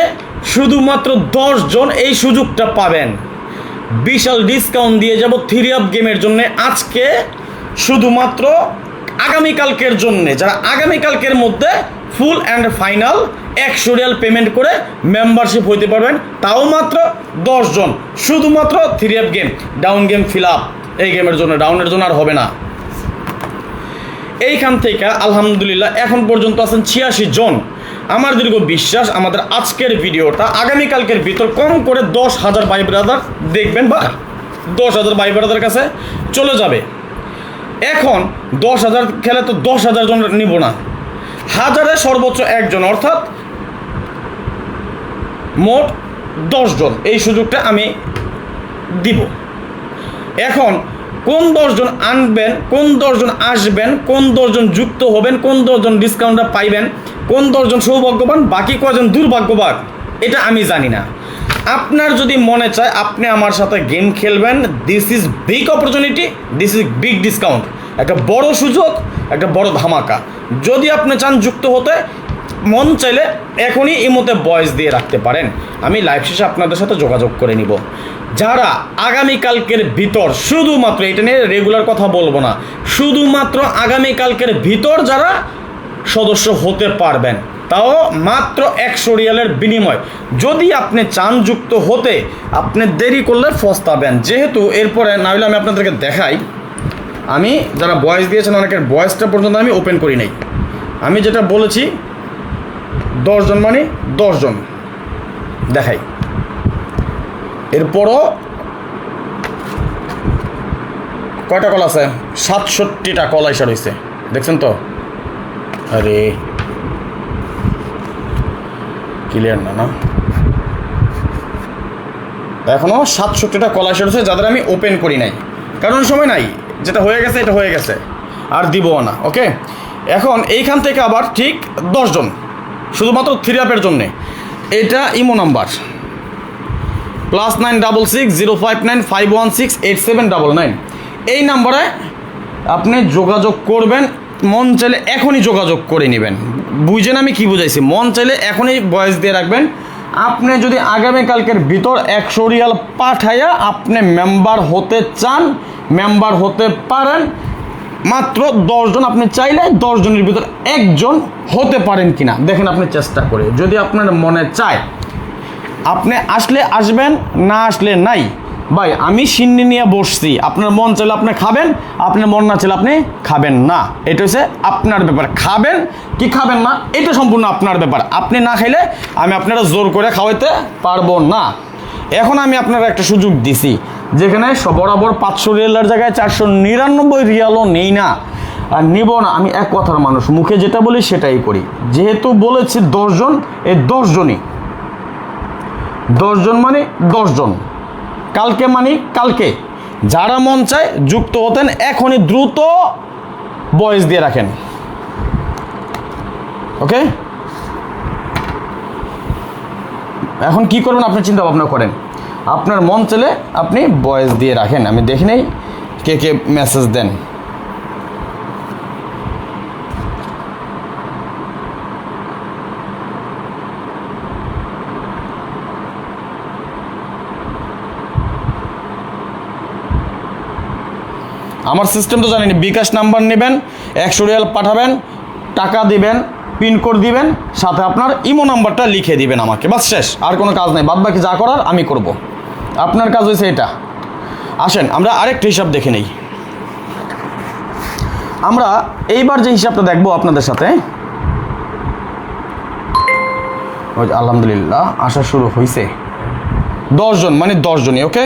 শুধুমাত্র 10 জন এই সুযোগটা পাবেন। বিশাল ডিসকাউন্ট দিয়ে যাব থ্রি আপ গেমের জন্য আজকে, শুধুমাত্র আগামীকালকের জন্যে। যারা আগামীকালকের মধ্যে full and final 100 Real payment করে মেম্বারশিপ হইতে পারবেন, তাও মাত্র 10 জন, শুধুমাত্র three up game. Down game fill up এই গেমের জন্য, ডাউনের জন্য আর হবে না। এইখান থেকে আলহামদুলিল্লাহ এখন পর্যন্ত আছেন 86 জন। আমার দীর্ঘ বিশ্বাস আমাদের আজকের ভিডিওটা আগামীকালকের ভিতর কম করে 10,000 ভাই ব্রাদার দেখবেন, বা 10,000 ভাই ব্রাদার কাছে চলে যাবে। এখন 10,000 খেলে তো 10,000 জন নিব না, 1000-এ সর্বোচ্চ 1 জন, অর্থাৎ মোট 10 জন এই সুযোগটা আমি দিব। এখন কোন 10 জন আনবেন, কোন 10 জন আসবেন, কোন 10 জন যুক্ত হবেন, কোন 10 জন ডিসকাউন্টটা পাইবেন, কোন 10 জন সৌভাগ্যবান, বাকি কজন দুর্ভাগ্যবান, এটা আমি জানি না। আপনার যদি মনে চায় আপনি আমার সাথে গেম খেলবেন, this is big opportunity, this is big discount, একটা বড় সুযোগ, একটা বড় ধামাকা। যদি আপনি চান যুক্ত হতে, মন চাইলে এখনই ইমোতে ভয়েস দিয়ে রাখতে পারেন, আমি লাইভ শেষে আপনাদের সাথে যোগাযোগ করে নিব। যারা আগামীকালকের ভিতর, শুধুমাত্র এটা নিয়ে রেগুলার কথা বলবো না, শুধুমাত্র আগামীকালকের ভিতর যারা সদস্য হতে পারবেন, তাও মাত্র 100 রিয়ালের বিনিময়। যদি আপনি চান যুক্ত হতে, আপনি দেরি করলে ফস্তাবেন। যেহেতু এরপরে না হলে আমি আপনাদেরকে দেখাই, আমি যারা ভয়েস দিয়েছেন অনেকের ভয়েসটা পর্যন্ত আমি ওপেন করি নাই। আমি যেটা বলেছি 10 জন মানে 10 জন দেখাই। এরপরও কয়টা কল আছে? 67টা কল আইসা রয়েছে, দেখছেন তো? আরে ক্লিয়ার না, না এখনো 67টা কল আইসা রয়েছে যাদের আমি ওপেন করি নাই, কারণ সময় নাই। যেটা হয়ে গেছে এটা হয়ে গেছে, আর দিবও না। ওকে, এখন এইখান থেকে আবার ঠিক 10 জন শুধুমাত্র 3 অ্যাপের জন্যে। এটা ইমো নাম্বার +9660595168799। এই নাম্বারে আপনি যোগাযোগ করবেন, মন চাইলে এখনই যোগাযোগ করে নেবেন। বুঝেন আমি কি বুঝাইছি? মন চাইলে এখনই ভয়েস দিয়ে রাখবেন। আপনি যদি আগামীকালকের ভিতর 100 রিয়াল পাঠাইয়া আপনি মেম্বার হতে চান, মেম্বার হতে পারেন। মাত্র 10 জন, আপনি চাইলে 10 জনের ভিতর একজন হতে পারেন কিনা দেখেন আপনি চেষ্টা করে। যদি আপনার মনে চায়, আপনি আসলে আসবেন, না আসলে নাই। ভাই আমি সিন্নি নিয়ে বসছি, আপনার মন চাইলে আপনি খাবেন, আপনার মন না চাইলে আপনি খাবেন না। এটা হচ্ছে আপনার ব্যাপার, খাবেন কি খাবেন না এটা সম্পূর্ণ আপনার ব্যাপার। আপনি না খাইলে আমি আপনারা জোর করে খাওয়াইতে পারবো না। এখন আমি আপনারা একটা সুযোগ দিছি, যেখানে বরাবর 500 রিয়ালের জায়গায় 499 রিয়ালও নেই না, আর নিব না। আমি এক কথার মানুষ, মুখে যেটা বলি সেটাই করি। যেহেতু বলেছি 10 জন, এই 10 জনই, 10 জন মানে 10 জন, কালকে মানে কালকে। যারা মন চায় যুক্ত হতেন, এখনই দ্রুত ভয়েস দিয়ে রাখেন। ওকে, এখন কি করবেন আপনি চিন্তা ভাবনা করেন। আপনার মন চাইলে আপনি ভয়েস দিয়ে রাখেন, আমি দেখি নেই কে কে মেসেজ দেন। আমার সিস্টেম তো জানেন, বিকাশ নাম্বার নেবেন, 100 রিয়াল পাঠাবেন, টাকা দিবেন, পিনকোড দিবেন, সাথে আপনার ইমো নাম্বারটা লিখে দিবেন আমাকে, বাস শেষ। আর কোনো কাজ নেই, বাদ বাকি যা করার আমি করব। আপনার কাজ হয়েছে এটা। আসেন আমরা আরেকটা হিসাব দেখে নেই। আমরা এইবার যে হিসাবটা দেখবো আপনাদের সাথে, আলহামদুলিল্লাহ আসা শুরু হয়েছে। 10 জন মানে 10 জনই। ওকে,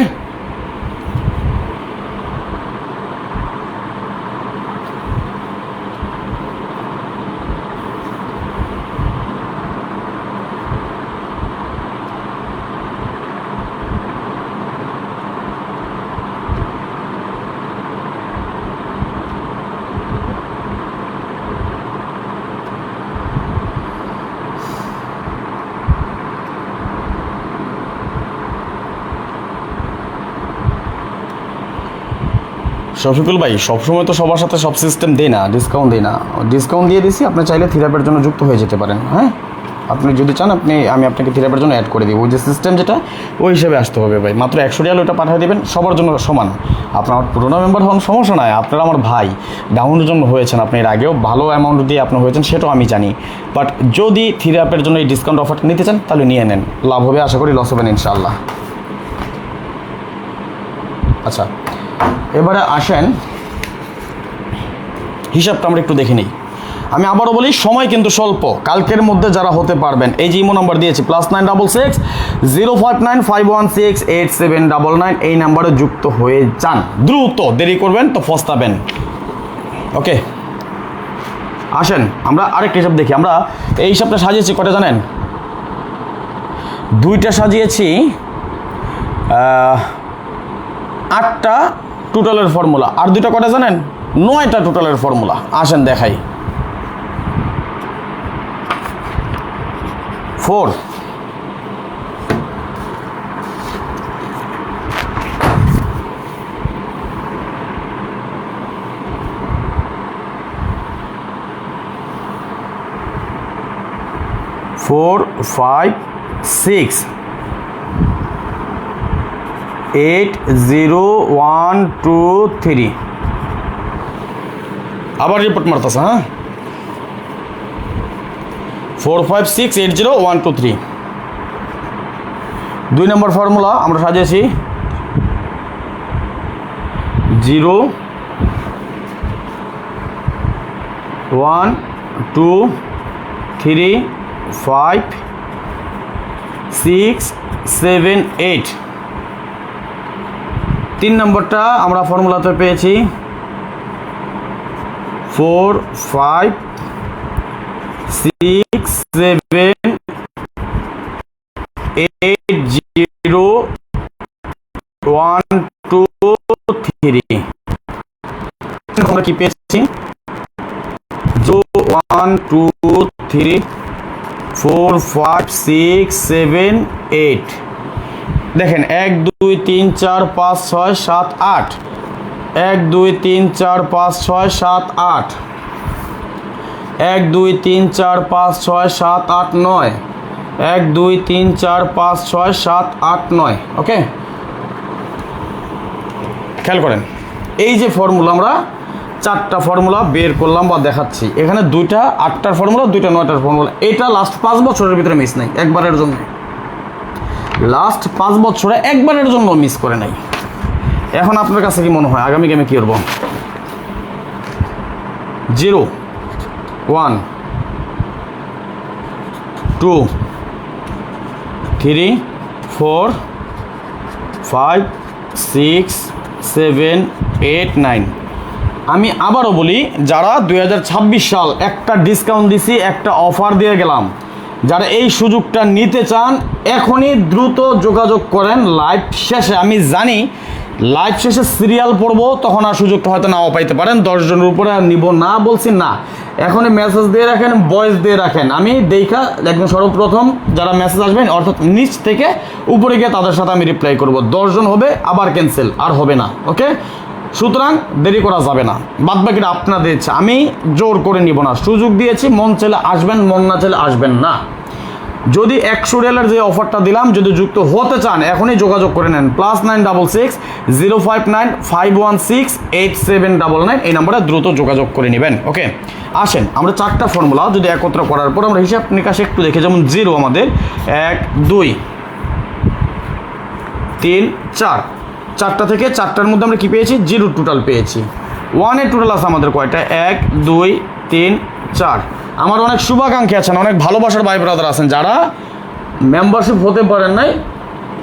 শফিকুল ভাই সবসময় তো সবার সাথে সব সিস্টেম দেই না, ডিসকাউন্ট দিই না। ডিসকাউন্ট দিয়ে দিছি, আপনি চাইলে থিরাপের জন্য যুক্ত হয়ে যেতে পারেন। হ্যাঁ, আপনি যদি চান আমি আপনাকে থিরাপের জন্য অ্যাড করে দিব। ওই যে সিস্টেম যেটা, ওই হিসেবে আসতে হবে ভাই। মাত্র 100 রিয়াল ওটা পাঠিয়ে দেবেন, সবার জন্য সমান। আপনার পুরোনো মেম্বার হন, সমস্যা নাই। আপনারা আমার ভাই, ডাউনের জন্য হয়েছেন, আপনি এর আগেও ভালো অ্যামাউন্ট দিয়ে আপনি হয়েছেন, সেটাও আমি জানি। বাট যদি থিরাপের জন্য এই ডিসকাউন্ট অফারটা নিতে চান তাহলে নিয়ে নেন, লাভ হবে, আশা করি লস হবে না ইনশাআল্লাহ। আচ্ছা, এবারে আসেন হিসাবটা আমরা একটু দেখে নিই। আমি আবারও বলি, সময় কিন্তু স্বল্প। কালকের মধ্যে যারা হতে পারবেন, এই যে ইমো নাম্বার দিয়েছি +96605168799, এই নাম্বারে যুক্ত হয়ে যান। দ্রুত, দেরি করবেন তো ফস্তাবেন। ওকে, আসেন আমরা আরেকটা হিসাব দেখি। আমরা এই হিসাবটা সাজিয়েছি কটা জানেন? 2টা সাজিয়েছি, 8টা টোটালের ফর্মুলা। আর দুইটা কটা জানেন? 9টা টোটালের ফর্মুলা। আসেন দেখাই। 4 4 5 6 8 0 1 2 3 আবার রিপোর্ট মারতেছে। হ্যাঁ 4 5 6 8 0 1 2 3। 2 নম্বর ফর্মুলা আমরা সাজিয়েছি 0 1 2 3 5 6 7 8। 3 নম্বরটা আমরা ফর্মুলাতে পেয়েছি 4 5 6 7 8 0 1 2 3। আমরা কি পেয়েছি 1 2 3 4 5 6 7 8। দেখেন 1 2 3 4 5 6 7 8। 1 2 3 4 5 6 7 8। 1 2 3 4 5 6 7 8 9। 1 2 3 4 5 6 7 8 9। ওকে, খেয়াল করেন এই যে ফর্মুলা আমরা 4টা ফর্মুলা বের করলাম বা দেখাচ্ছি। এখানে 2টা 8টার ফর্মুলা, 2টা 9টার ফর্মুলা। এটা লাস্ট 5 বছরের ভিতরে মিস নাই, একবারের জন্য। লাস্ট 5 বছরে একবারের জন্য মিস করে নাই। এখন আপনার কাছে কি মনে হয় আগামী গেমে কি করব? 0 1 2 3 4 5 6 7 8 9। আমি আবারও বলি, যারা 2026 সাল একটা ডিসকাউন্ট দিছি, একটা অফার দিয়ে গেলাম, যারা এই সুযোগটা নিতে চান এখনই দ্রুত যোগাযোগ করেন লাইভ শেষে। আমি জানি লাইভ শেষে সিরিয়াল পড়বো, তখন আর সুযোগটা হয়তো নাও পাইতে পারেন। 10 জনের উপরে আর নিব না বলছি না, এখনই মেসেজ দিয়ে রাখেন, ভয়েস দিয়ে রাখেন। আমি দেখা একদম সর্বপ্রথম যারা মেসেজ আসবেন অর্থাৎ নিচ থেকে উপরে গিয়ে তাদের সাথে আমি রিপ্লাই করব। 10 জন হবে আবার ক্যান্সেল, আর হবে না। ওকে, সুতরাং দেরি করা যাবে না। বাদ বাকিটা আপনাদের ইচ্ছা, আমি জোর করে নিব না। সুযোগ দিয়েছি, মন চাইলে আসবেন, মন না চাইলে আসবেন না। যদি 100 রিয়ালের যে অফারটা দিলাম যদি যুক্ত হতে চান এখনই যোগাযোগ করে নেন। +966 059 516 8799 এই নাম্বারে দ্রুত যোগাযোগ করে নেবেন। ওকে, আসেন আমরা 4টা ফর্মুলা যদি একত্র করার পর আমরা হিসাব নিকাশে একটু দেখে, যেমন 0 আমাদের 1 2 3 4। 4টা থেকে 4টার মধ্যে আমরা কি পেয়েছি? 0 টোটাল পেয়েছি। 1 এর টোটাল আছে আমাদের কয়টা? 1 2 3 4। আমার অনেক শুভাকাঙ্ক্ষী আছেন, অনেক ভালোবাসার ভাই ব্রাদার আছেন যারা মেম্বারশিপ হতে পারেন নাই,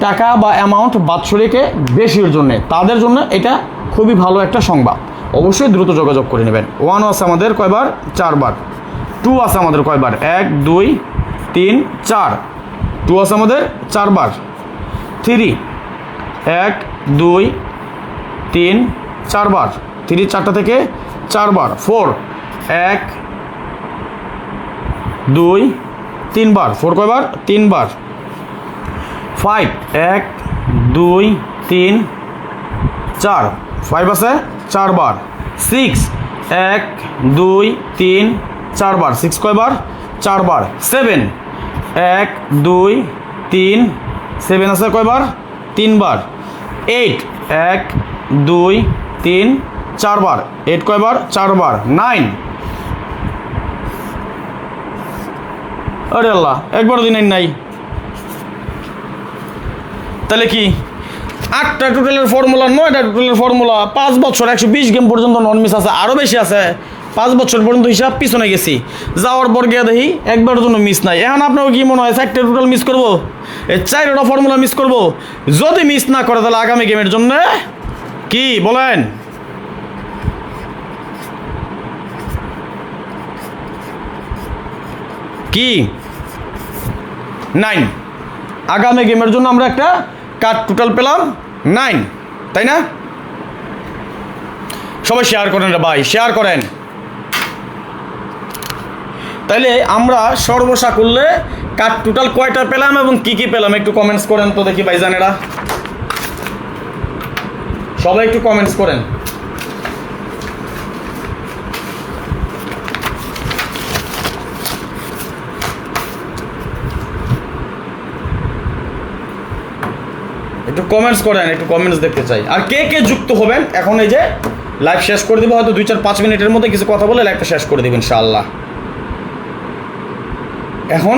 টাকা বা অ্যামাউন্ট বাৎসরিকে বেশির জন্যে, তাদের জন্য এটা খুবই ভালো একটা সংবাদ। অবশ্যই দ্রুত যোগাযোগ করে নেবেন। 1 আছে আমাদের কয়বার? 4 বার। 2 আছে আমাদের কয়বার? 1 2 3 4। 2 আছে আমাদের 4 বার। 3 1 2 3 4 বার। 3 4টা থেকে 4 বার। 4 1 2 3 বার। 4 কয়বার? 3 বার। 5 1 2 3 4। 5 আছে 4 বার। 6 1 2 3 4 বার। 6 কয়বার? 4 বার। 7 1 2 3 7 আছে কয়বার? 3 বার। 8 1 2 3 4 বার। 8 কয়বার? 4 বার। 9 আরে আল্লাহ, একবারও দিন নাই। তাহলে কি 8টা টোটালের ফর্মুলা, 9টা টোটালের ফর্মুলা, 5 বছর 120 গেম পর্যন্ত নন মিস আছে, আরও বেশি আছে। 5 বছর পর্যন্ত হিসাব পিছনে গেছি, যাওয়ার পর গিয়ে দেখি একবারের জন্য মিস নাই। এখন আপনার কি মনে হয় 4টা টোটাল মিস করবো? এই 4টা ফর্মুলা মিস করবো? যদি মিস না করে তাহলে আগামী গেমের জন্য কি বলেন? কি 9। আগামী গেমের জন্য আমরা একটা কার্ড টোটাল পেলাম 9, তাই না? সবাই শেয়ার করেন রে ভাই, শেয়ার করেন। তাইলে আমরা সর্বসাকুল্যে কার্ড টোটাল কয়টা পেলাম এবং কি কি পেলাম একটু কমেন্টস করেন তো দেখি ভাইজানেরা, সবাই একটু কমেন্টস করেন। একটু কমেন্টস করেন, একটু কমেন্টস দেখতে চাই। আর কে কে যুক্ত হবেন এখন এই যে লাইভ শেষ করে দিব, হয়তো 2-4-5 মিনিটের মধ্যে কিছু কথা বলে লাইভটা শেষ করে দেবেন ইনশাআল্লাহ। এখন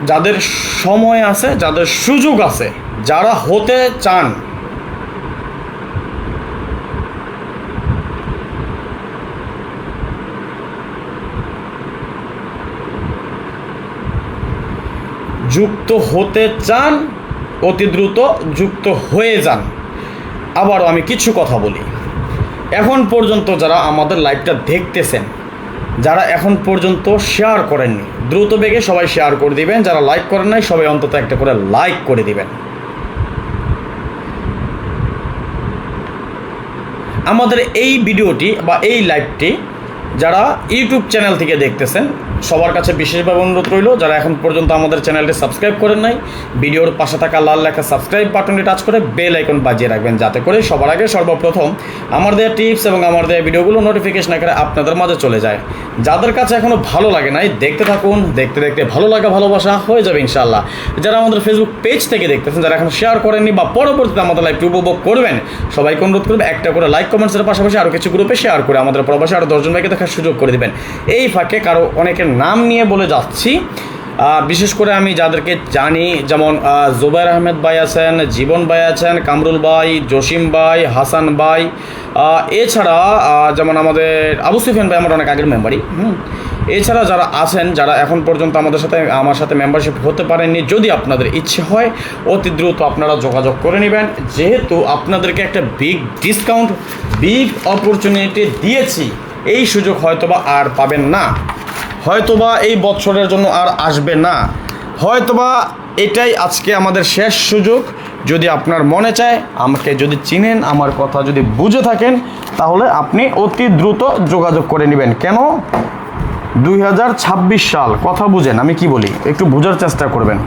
যাদের সময় আছে, যাদের সুযোগ আছে, যারা হতে চান, যুক্ত হতে চান অতি দ্রুত যুক্ত হয়ে যান। আবারও আমি কিছু কথা বলি, এখন পর্যন্ত যারা আমাদের লাইভটা দেখতেছেন, যারা এখন পর্যন্ত শেয়ার করেননি, দ্রুত বেগে সবাই শেয়ার করে দিবেন। যারা লাইক করেন নাই সবাই অন্তত একটা করে লাইক করে দিবেন। আমাদের এই ভিডিওটি বা এই লাইভটি যারা ইউটিউব চ্যানেল থেকে দেখতেছেন সবার কাছে বিশেষভাবে অনুরোধ রইল, যারা এখন পর্যন্ত আমাদের চ্যানেলটি সাবস্ক্রাইব করেন নাই, ভিডিওর পাশে থাকা লাল লেখা সাবস্ক্রাইব বাটনটি টাচ করে বেল আইকন বাজিয়ে রাখবেন, যাতে করে সবার আগে সর্বপ্রথম আমার দেওয়া টিপস এবং আমার দেওয়া ভিডিওগুলো নোটিফিকেশন আকারে আপনাদের মাঝে চলে যায়। যাদের কাছে এখনও ভালো লাগে নাই দেখতে থাকুন, দেখতে দেখতে ভালো লাগা ভালোবাসা হয়ে যাবে ইনশাআল্লাহ। যারা আমাদের ফেসবুক পেজ থেকে দেখতেছেন, যারা এখন শেয়ার করেননি বা পরবর্তীতে আমাদের লাইভটি উপভোগ করবেন, সবাইকে অনুরোধ করবে একটা করে লাইক কমেন্টসের পাশাপাশি আরও কিছু গ্রুপে শেয়ার করে আমাদের প্রবাসী আরও 10 জন ভাইকে দেখার সুযোগ করে দেবেন। এই ফাঁকে কারো অনেকের নাম নিয়ে বলে যাচ্ছি, বিশেষ করে আমি যাদেরকে জানি, যেমন জুবাইর আহমেদ ভাই আছেন, জীবন ভাই আছেন, কামরুল ভাই, জসিম ভাই, হাসান ভাই, এছাড়া যেমন আমাদের আবু সুফিয়ান ভাই আমার অনেক আগের মেম্বারই। এছাড়া যারা আছেন, যারা এখন পর্যন্ত আমার সাথে মেম্বারশিপ হতে পারেননি, যদি আপনাদের ইচ্ছে হয় অতি দ্রুত আপনারা যোগাযোগ করে নেবেন, যেহেতু আপনাদেরকে একটা বিগ ডিসকাউন্ট, বিগ অপরচুনিটি দিয়েছি। এই সুযোগ হয়তোবা আর পাবেন না, হয়তোবা এই বছরের জন্য আর আসবে না, হয়তোবা এটাই আজকে আমাদের শেষ সুযোগ। যদি আপনার মনে চায়, আমাকে যদি চিনেন, আমার কথা যদি বুঝে থাকেন, তাহলে আপনি অতি দ্রুত যোগাযোগ করে নেবেন। কেন 2026 সাল, কথা বুঝেন আমি কি বলি, একটু বোঝার চেষ্টা করবেন।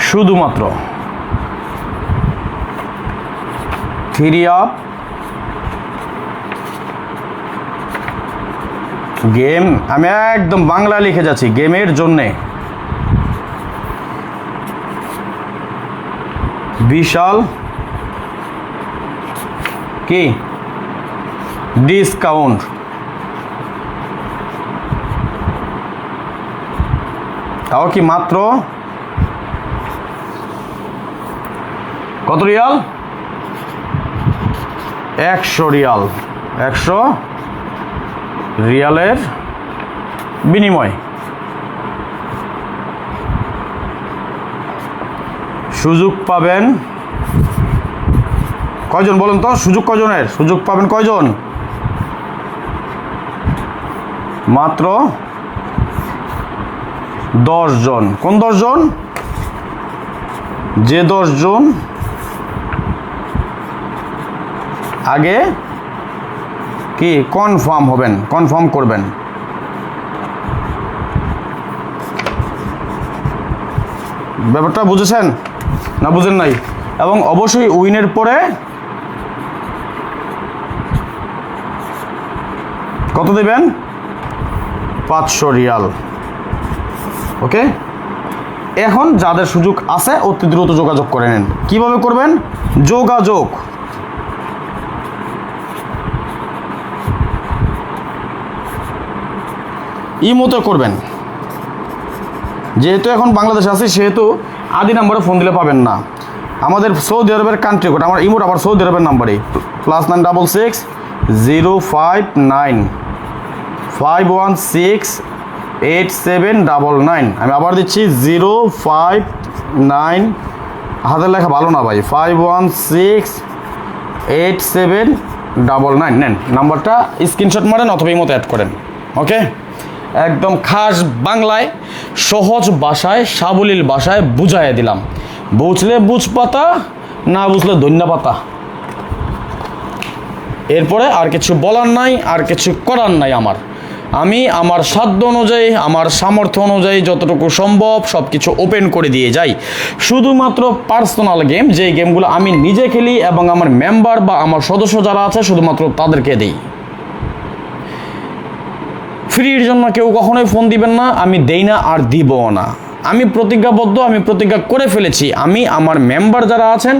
শুধুমাত্র 3 আপ গেম, আমি একদম বাংলা লিখে যাচ্ছি, গেমের জন্যে বিশাল কি ডিসকাউন্ট। তাও কি মাত্র কত রিয়াল? 100 রিয়াল, 100 রিয়ালের বিনিময় সুযোগ পাবেন কয়জন বলুন তো? সুযোগ কয়জনের? সুযোগ পাবেন কয়জন? মাত্র 10 জন। কোন 10 জন? যে 10 জন আগে কি কনফার্ম হবেন, কনফার্ম করবেন। ব্যাপারটা বুঝেছেন না বুঝেন নাই? এবং অবশ্যই উইনের পরে কত দেবেন? 500 রিয়াল। ওকে, এখন যাদের সুযোগ আছে অতি দ্রুত যোগাযোগ করে নেন। কীভাবে করবেন? যোগাযোগ ইমোতে করবেন। যেহেতু এখন বাংলাদেশে আছি, সেহেতু আদি নাম্বারে ফোন দিলে পাবেন না। আমাদের সৌদি আরবের কান্ট্রি কোড, আমার ইমোট আবার সৌদি আরবের নাম্বারই, +966 059 516 8799। আমি আবার দিচ্ছি 059, হাতের লেখা ভালো না ভাই, 516 8799। নেন নাম্বারটা, স্ক্রিনশট মারেন অথবা ইমোতে অ্যাড করেন। ওকে, একদম খাস বাংলায় সহজ ভাষায় সাবলীল ভাষায় বুঝাইয়া দিলাম। বুঝলে বুঝ পাতা, না বুঝলে ধন্যা পাতা। এরপরে আর কিছু বলার নাই, আর কিছু করার নাই আমি আমার সাধ্য অনুযায়ী, আমার সামর্থ্য অনুযায়ী যতটুকু সম্ভব সব কিছু ওপেন করে দিয়ে যাই। শুধুমাত্র পার্সোনাল গেম, যেই গেমগুলো আমি নিজে খেলি এবং আমার মেম্বার বা আমার সদস্য যারা আছে শুধুমাত্র তাদেরকে দিই। ফ্রির জন্য কেউ কখনোই ফোন দিবেন না, আমি দেই না আর দিবও না। আমি প্রতিজ্ঞাবদ্ধ, আমি প্রতিজ্ঞা করে ফেলেছি, আমি আমার মেম্বার যারা আছেন,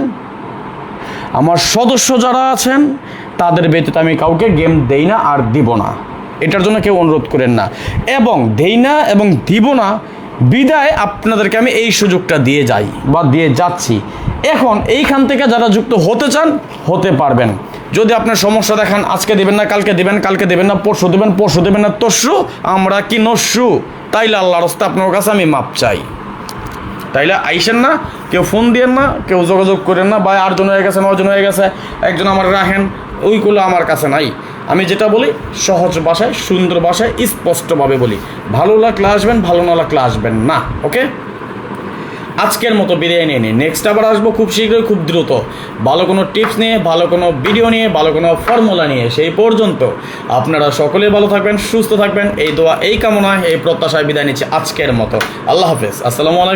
আমার সদস্য যারা আছেন, তাদের ব্যতীত আমি কাউকে গেম দেই না আর দিব না। এটার জন্য কেউ অনুরোধ করেন না। এবং দেই না এবং দিব না বিদায় আপনাদেরকে আমি এই সুযোগটা দিয়ে যাই বা দিয়ে যাচ্ছি। এখন এইখান থেকে যারা যুক্ত হতে চান হতে পারবেন। যদি আপনার সমস্যা দেখান, আজকে দেবেন না কালকে দেবেন, কালকে দেবেন না পরশু দেবেন, পরশু দেবেন না তরশু, আমরা কি নস্যু, তাইলে আল্লাহর রাস্তা আপনার কাছে আমি মাপ চাই। তাইলে আইসেন না, কেউ ফোন দিয়েন না, কেউ যোগাযোগ করেন না, ভাই 8 জন হয়ে গেছে 9 জন হয়ে গেছে, একজন আমার রাখেন, ওইগুলো আমার কাছে নাই। আমি যেটা বলি সহজ ভাষায়, সুন্দর ভাষায়, স্পষ্টভাবে বলি। ভালো লাগলে আসবেন, ভালো না লাগলে আসবেন না। ওকে, আজকের মতো বিদায় নিয়ে নিই। নেক্সট আবার আসবো খুব শীঘ্রই, খুব দ্রুত, ভালো কোনো টিপস নিয়ে, ভালো কোনো ভিডিও নিয়ে, ভালো কোনো ফর্মুলা নিয়ে। সেই পর্যন্ত আপনারা সকলেই ভালো থাকবেন, সুস্থ থাকবেন, এই দোয়া, এই কামনা, এই প্রত্যাশায় বিদায় নিচ্ছি আজকের মতো। আল্লাহ হাফেজ, আসসালামু আলাইকুম।